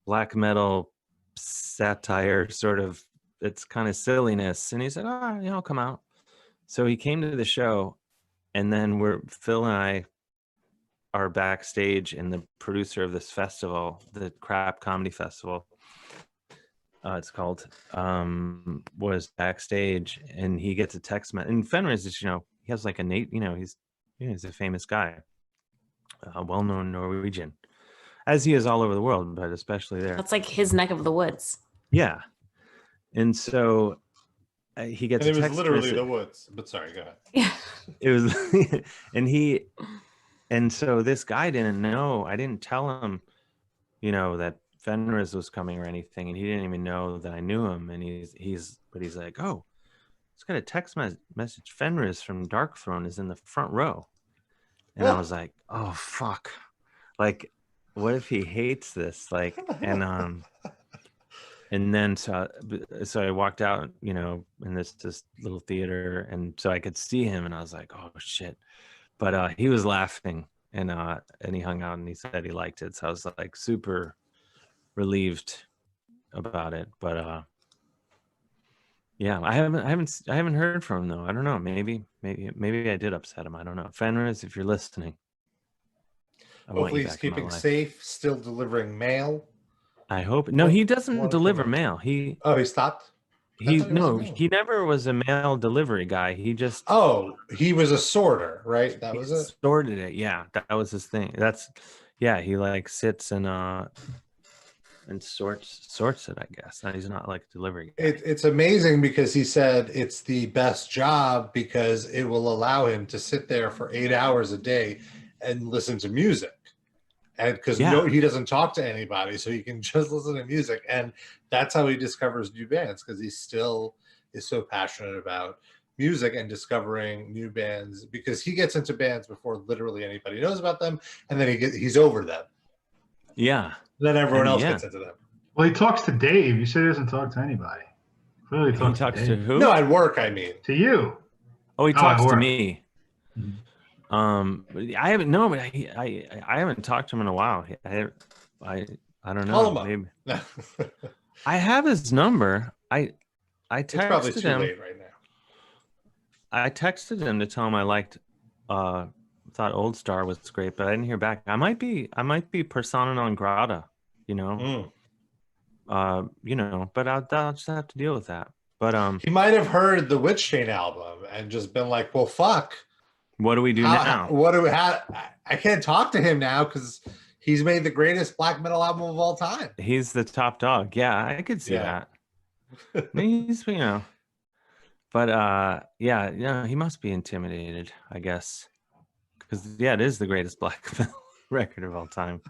black metal satire sort of, it's kind of silliness. And he said, oh, yeah, I'll come out. So he came to the show, and then Phil and I are backstage, and the producer of this festival, the Crap Comedy Festival, it's called, was backstage, and he gets a text message. And Fenriz is, he has like he's a famous guy, a well-known Norwegian, as he is all over the world, but especially there. That's like his neck of the woods. Yeah. And so he gets and a it was text literally message. the woods, but sorry, go ahead. Yeah. It was, and so this guy didn't know, I didn't tell him, that Fenriz was coming or anything, and he didn't even know that I knew him. And he's like, oh, he's got a text message. Fenriz from Dark Throne is in the front row. And I was like, oh fuck, like, what if he hates this? Like, and then so I walked out, in this little theater, and so I could see him, and I was like, oh shit. But he was laughing, and he hung out, and he said he liked it. So I was like super relieved about it. But yeah, I haven't heard from him though. I don't know. Maybe I did upset him. I don't know. Fenriz, if you're listening, hopefully he's keeping safe, still delivering mail. I hope. No, he doesn't deliver mail. He stopped. He never was a mail delivery guy. He just he was a sorter, right? That was it. Sorted it. Yeah, that was his thing. He like sits and sorts it, I guess. He's not like a delivery guy. It's amazing because he said it's the best job because it will allow him to sit there for 8 hours a day and listen to music. And because he doesn't talk to anybody, so he can just listen to music. And that's how he discovers new bands, because he still is so passionate about music and discovering new bands, because he gets into bands before literally anybody knows about them, and then he's over them. Yeah. Then everyone else gets into them. Well, he talks to Dave. You said he doesn't talk to anybody. Clearly, he talks to who? No, at work, I mean. To you. Oh, he talks to me. Mm-hmm. I haven't I haven't talked to him in a while. I don't know. Call him maybe. I have his number. I texted it's probably too him. Late right now. I texted him to tell him I liked thought Old Star was great, but I didn't hear back. I might be persona non grata, but I'll just have to deal with that. But he might have heard the Witch Chain album and just been like, well, fuck. What do we do now? I can't talk to him now because he's made the greatest black metal album of all time. He's the top dog. Yeah, I could see that. He's, but he must be intimidated, I guess, because it is the greatest black metal record of all time.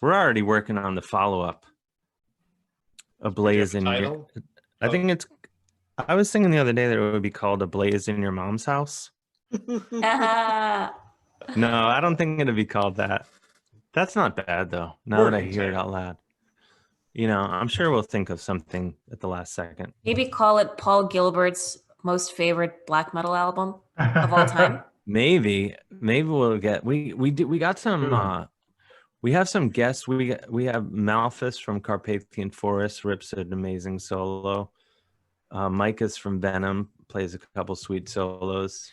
We're already working on the follow-up, A Blaze in Your. I think it's. I was thinking the other day that it would be called A Blaze in Your Mom's House. No, I don't think it'd be called that. That's not bad though. Now that I hear it out loud, I'm sure we'll think of something at the last second. Maybe call it Paul Gilbert's most favorite black metal album of all time. Maybe we'll get we got some. We have some guests. We have Malthus from Carpathian Forest rips an amazing solo. Micah's from Venom plays a couple sweet solos.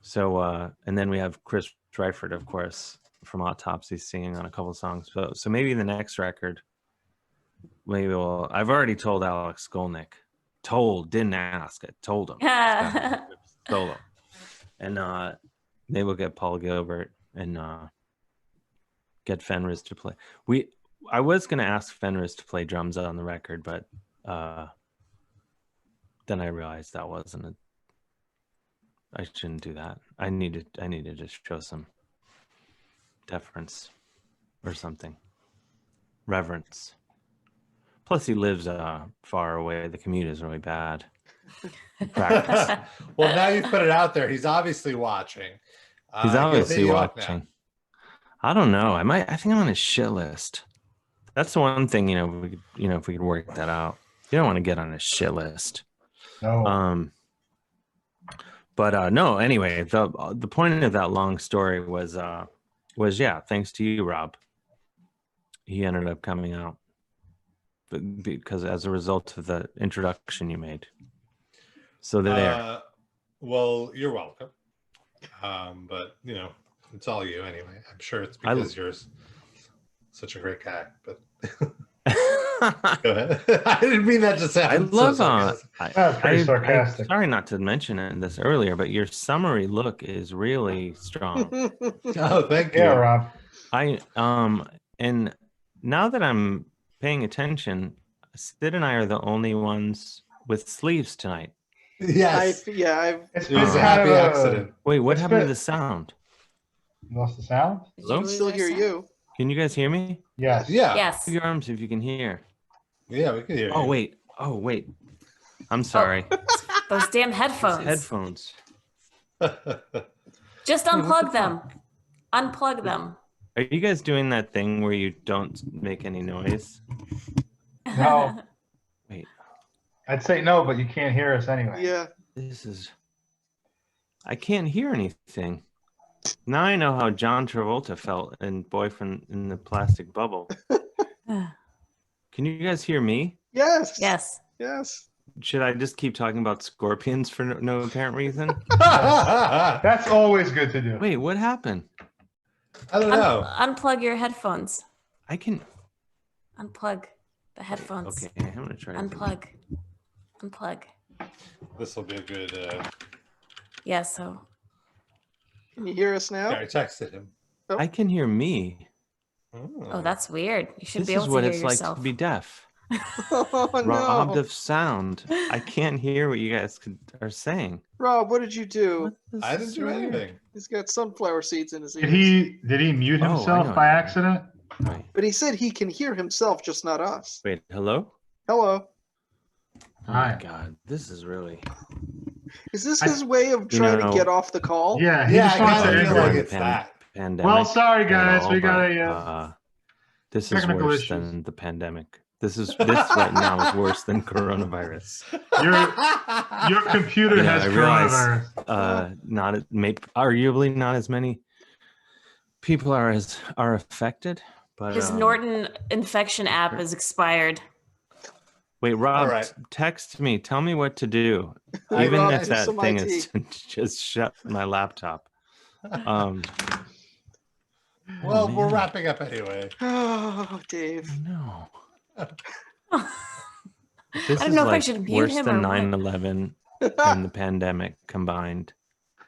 So, and then we have Chris Dryford, of course, from Autopsy singing on a couple songs. So maybe the next record, I've already told Alex Skolnick. Didn't ask. I told him. Solo. And maybe we'll get Paul Gilbert and get Fenriz to play. I was going to ask Fenriz to play drums on the record, but then I realized that wasn't I shouldn't do that. I need to just show some deference or something. Reverence. Plus he lives far away. The commute is really bad. Practice. Well, now you've put it out there. He's obviously watching. He's obviously watching. I don't know. I think I'm on his shit list. That's the one thing, if we could work that out. You don't want to get on his shit list. No. But no, anyway, the point of that long story was thanks to you, Rob. He ended up coming out because as a result of the introduction you made. So there. Well, you're welcome. But it's all you anyway. I'm sure it's because you're such a great guy, but go ahead. I didn't mean that to sound I love That's pretty sarcastic. Sorry not to mention it in this earlier, but your summary look is really strong. Oh, thank you. Yeah, Rob. And now that I'm paying attention, Sid and I are the only ones with sleeves tonight. Yes. It was a happy accident. Wait, what happened to the sound? You lost the sound? Hello? I still hear you. Can you guys hear me? Yes. Yeah. Yes. Move your arms if you can hear. Yeah, we can hear you. Oh, wait. I'm sorry. Those damn headphones. Headphones. Just unplug them. Unplug them. Are you guys doing that thing where you don't make any noise? No. Wait. I'd say no, but you can't hear us anyway. Yeah. I can't hear anything. Now I know how John Travolta felt in Boyfriend in the Plastic Bubble. Can you guys hear me? Yes. Yes. Yes. Should I just keep talking about scorpions for no apparent reason? That's always good to do. Wait, what happened? I don't know. Unplug your headphones. I can Unplug the headphones. Okay, I'm gonna try. Unplug. This will be a good. Yeah. So. Can you hear us now? I texted him. I can hear me. Oh, that's weird. You should This be able is to what hear it's yourself. like to be deaf. Oh, Robbed no. of sound. I can't hear what you guys are saying. Rob, what did you do? I didn't do anything. He's got sunflower seeds in his ears. Did he mute Oh, I himself know. by accident? Wait, But he said he can hear himself, just not us. hello? Hello. Oh my Hi. God, this is really. Is this his way of trying to get off the call? Yeah, he Yeah, just I wants to kinda end feel like it. it's that. Pandemic. Well, sorry at guys, all, we got but, a this is technical worse issues. than the pandemic. This right now is worse than coronavirus. your computer You know, has I realize, coronavirus. Arguably not as many people are affected, but His Norton infection app is expired. wait, Rob, right. Text me. Tell me what to do. Hey, Even Rob, if do that some thing IT. is to just shut my laptop. Well, we're man. wrapping up anyway. Oh, Dave. No. I This don't is know if I like should mute worse him than or what. 9/11 and the pandemic combined.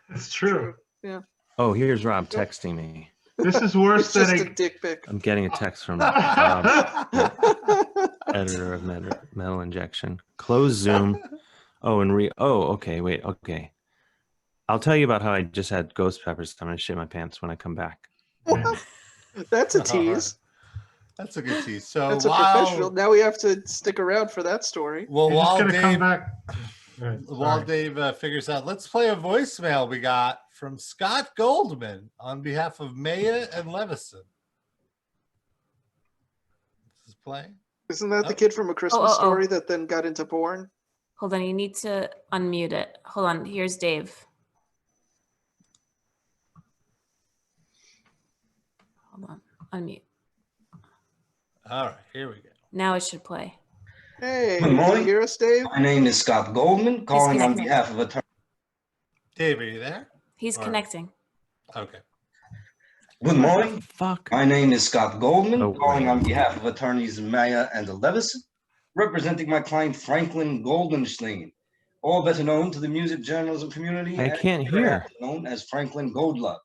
It's true. Yeah. Oh, here's Rob texting me. This is worse It's than just a dick pic. I'm getting a text from Rob, editor of Metal Injection. Close Zoom. Oh, okay, wait, okay. I'll tell you about how I just had ghost peppers. I'm gonna shit my pants when I come back. That's a tease. That's a good tease. So That's a professional. Now we have to stick around for that story. Well, He's just while gonna come Dave, back. while Dave figures out, let's play a voicemail we got from Scott Goldman on behalf of Maya and Levison. This is playing. Isn't that the kid from A Christmas Story that then got into porn? Hold on, you need to unmute it. Hold on, here's Dave. Hold on, unmute. All right, here we go. Now it should play. Hey, Good can morning. you hear us, Dave? My name is Scott Goldman, calling on connecting. behalf of attorney. Dave, are you there? He's All right. connecting. Okay. Good morning. Fuck. My name is Scott Goldman, Oh, calling right. on behalf of attorneys Maya and Levison, representing my client Franklin Goldenstein, all better known to the music journalism community. I and can't hear. Known as Franklin Goldlove.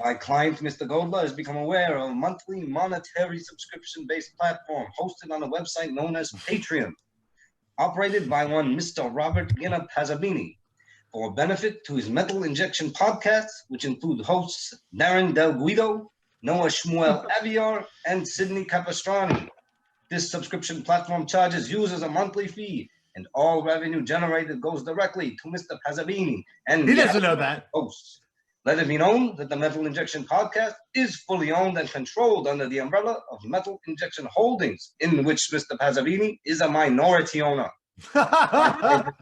My client, Mr. Goldlove, has become aware of a monthly monetary subscription-based platform hosted on a website known as Patreon, operated by one Mr. Robert Gina Pazzabini, for benefit to his Metal Injection podcast, which include hosts Darren Del Guido, Noah Shmuel Aviar, and Sidney Capistrani. This subscription platform charges users a monthly fee, and all revenue generated goes directly to Mr. Pazzabini and He the doesn't know that. hosts. Let it be known that the Metal Injection podcast is fully owned and controlled under the umbrella of Metal Injection Holdings, in which Mr. Pazzabini is a minority owner.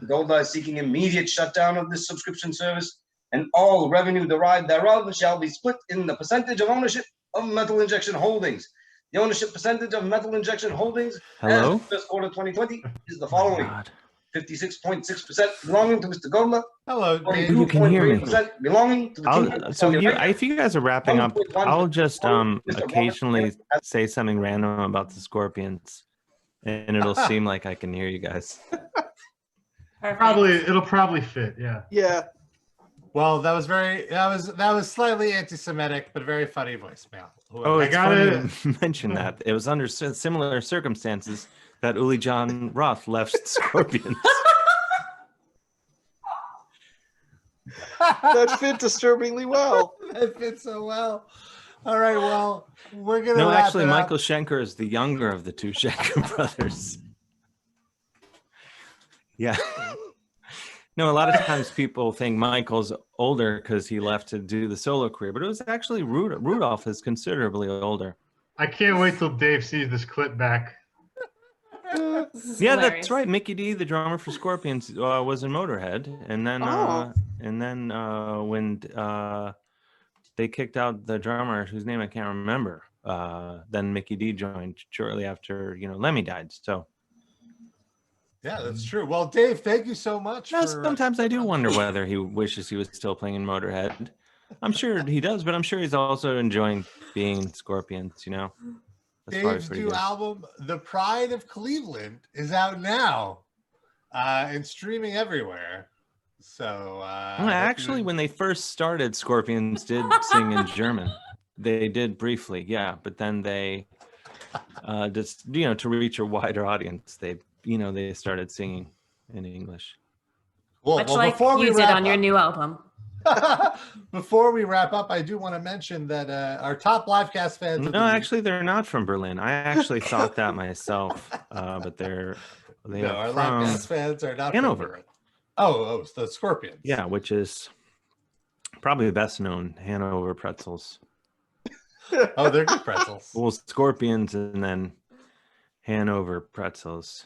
Golda is seeking immediate shutdown of this subscription service, and all revenue derived thereof shall be split in the percentage of ownership of Metal Injection Holdings. The ownership percentage of Metal Injection Holdings Hello? as of first quarter 2020 is the Oh, following: God. 56.6% belonging to Mr. Godler. Hello, Dave. You can hear me. 42.3% belonging to the team. So if you guys are wrapping up, I'll just occasionally say something random about the Scorpions, and it'll seem like I can hear you guys. It'll probably fit. Yeah. Yeah. Well, that was slightly anti-Semitic, but very funny voicemail. Oh, I gotta mention that it was under similar circumstances that Uli John Roth left Scorpions. That fit disturbingly well. That fits so well. All right, well, we're gonna. No, actually, Michael Schenker is the younger of the two Schenker brothers. Yeah. No, a lot of times people think Michael's older because he left to do the solo career, but it was actually Rudolph is considerably older. I can't wait till Dave sees this clip back. Yeah, hilarious. That's right. Mickey D, the drummer for Scorpions, was in Motorhead, and then when they kicked out the drummer, whose name I can't remember, then Mickey D joined shortly after Lemmy died. So. Yeah, that's true. Well, Dave, thank you so much. Sometimes I do wonder whether he wishes he was still playing in Motorhead. I'm sure he does, but I'm sure he's also enjoying being in Scorpions, Dave's new album, The Pride of Cleveland, is out now and streaming everywhere. So actually, when they first started, Scorpions did sing in German. They did briefly, yeah, but then they just to reach a wider audience, they started singing in English. Much like use it on your new album. Before we wrap up, I do want to mention that our top livecast fans. No, actually, they're not from Berlin. I actually thought that myself, but our livecast fans are not Hanover. From Berlin. Oh, the Scorpions. Yeah, which is probably the best known Hanover pretzels. Oh, they're good pretzels. Well, Scorpions and then Hanover pretzels.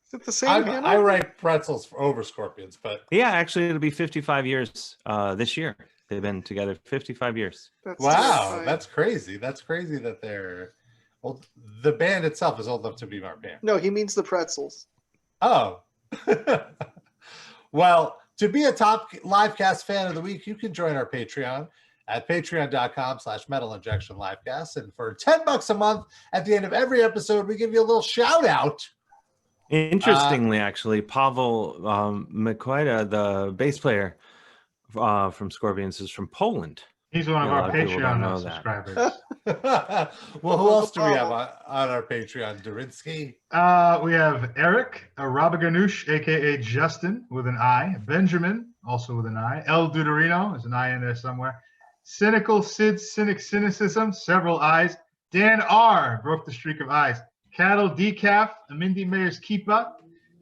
Is it the same? I write pretzels over Scorpions, but yeah, actually, it'll be 55 years this year. They've been together 55 years. Wow, that's crazy. That's crazy that they're. Well, the band itself is old enough to be our band. No, he means the pretzels. Oh. Well, to be a top livecast fan of the week, you can join our Patreon at patreon.com/Metal Injection Livecast. And for $10 a month, at the end of every episode, we give you a little shout out. Interestingly, actually, Pavel Mikwita, the bass player from Scorpions, is from Poland. He's one of our Patreon subscribers. Well, who else do we have on our Patreon? Durinsky? We have Eric Rabaganush, a.k.a. Justin, with an I. Benjamin, also with an I. El Duderino, there's an I in there somewhere. Cynical Sid, Cynicism, several I's. Dan R. broke the streak of I's. Cattle Decaf, Amindi Mayer's Keepa,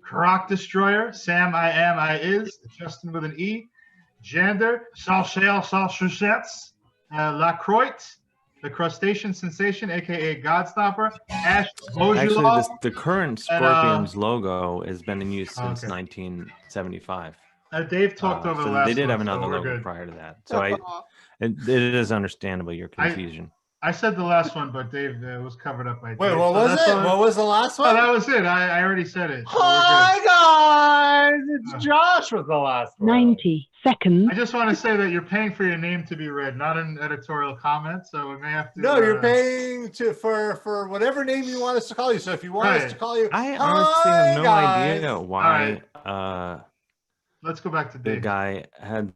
Karak Destroyer, Sam I Am I Is, Justin with an E, Jander, Salshale Salshusets, Lacroix, the Crustacean Sensation, aka Godstopper, Ash Actually, the current Scorpions logo has been in use since 1975. Dave talked over the last they did one, have another so logo prior to that. So it is understandable your confusion. I said the last one, but Dave was covered up by Dave. Wait, what was it? What was the last one? Oh, that was it. I already said it. So hi, guys. It's Josh with the last one. 90 seconds. I just want to say that you're paying for your name to be read, not an editorial comment. So we may have to. No, you're paying for whatever name you want us to call you. So if you want us to call you, I honestly have no idea why. Right. Let's go back to Dave. The guy had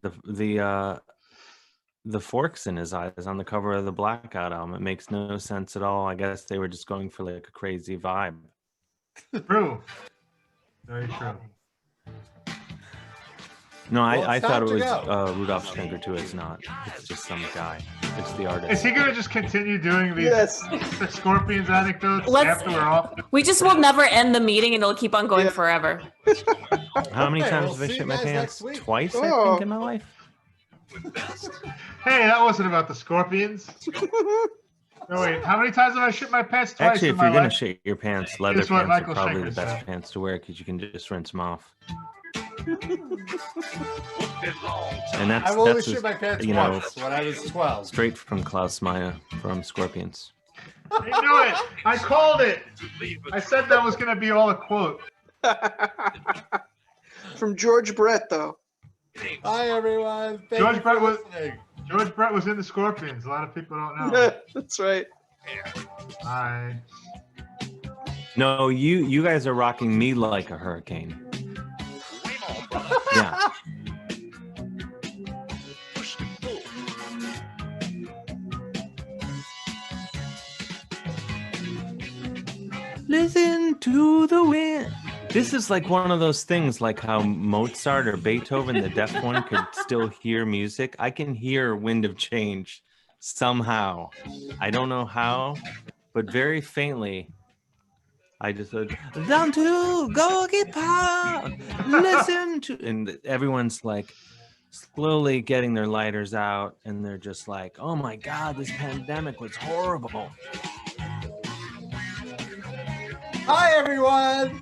the forks in his eyes on the cover of the Blackout album. It makes no sense at all. I guess they were just going for like a crazy vibe. True. Very true. No, I thought it was Rudolph Schenker too. It's not. It's just some guy. It's the artist. Is he going to just continue doing these the Scorpions anecdotes after we're off? We just will never end the meeting and it'll keep on going forever. How many times have I shit my pants? Twice, I think, in my life. Hey, that wasn't about the Scorpions. No, wait, how many times have I shit my pants? Twice. Actually, if you're going to shit your pants, leather pants are probably the best said. pants to wear because you can just rinse them off. And I've only shit my pants once when I was 12. Straight from Klaus Meyer from Scorpions. I knew it. I called it. I said that was going to be all a quote. from George Brett, though. Hi, everyone. George Brett was in the Scorpions. A lot of people don't know. That's right. Hi. No, you guys are rocking me like a hurricane. Yeah. Listen to the wind. This is like one of those things, like how Mozart or Beethoven, the deaf one, could still hear music. I can hear Wind of Change somehow. I don't know how, but very faintly. I just said, down to go get power. Listen to, and everyone's like slowly getting their lighters out, and they're just like, oh my God, this pandemic was horrible. Hi, everyone.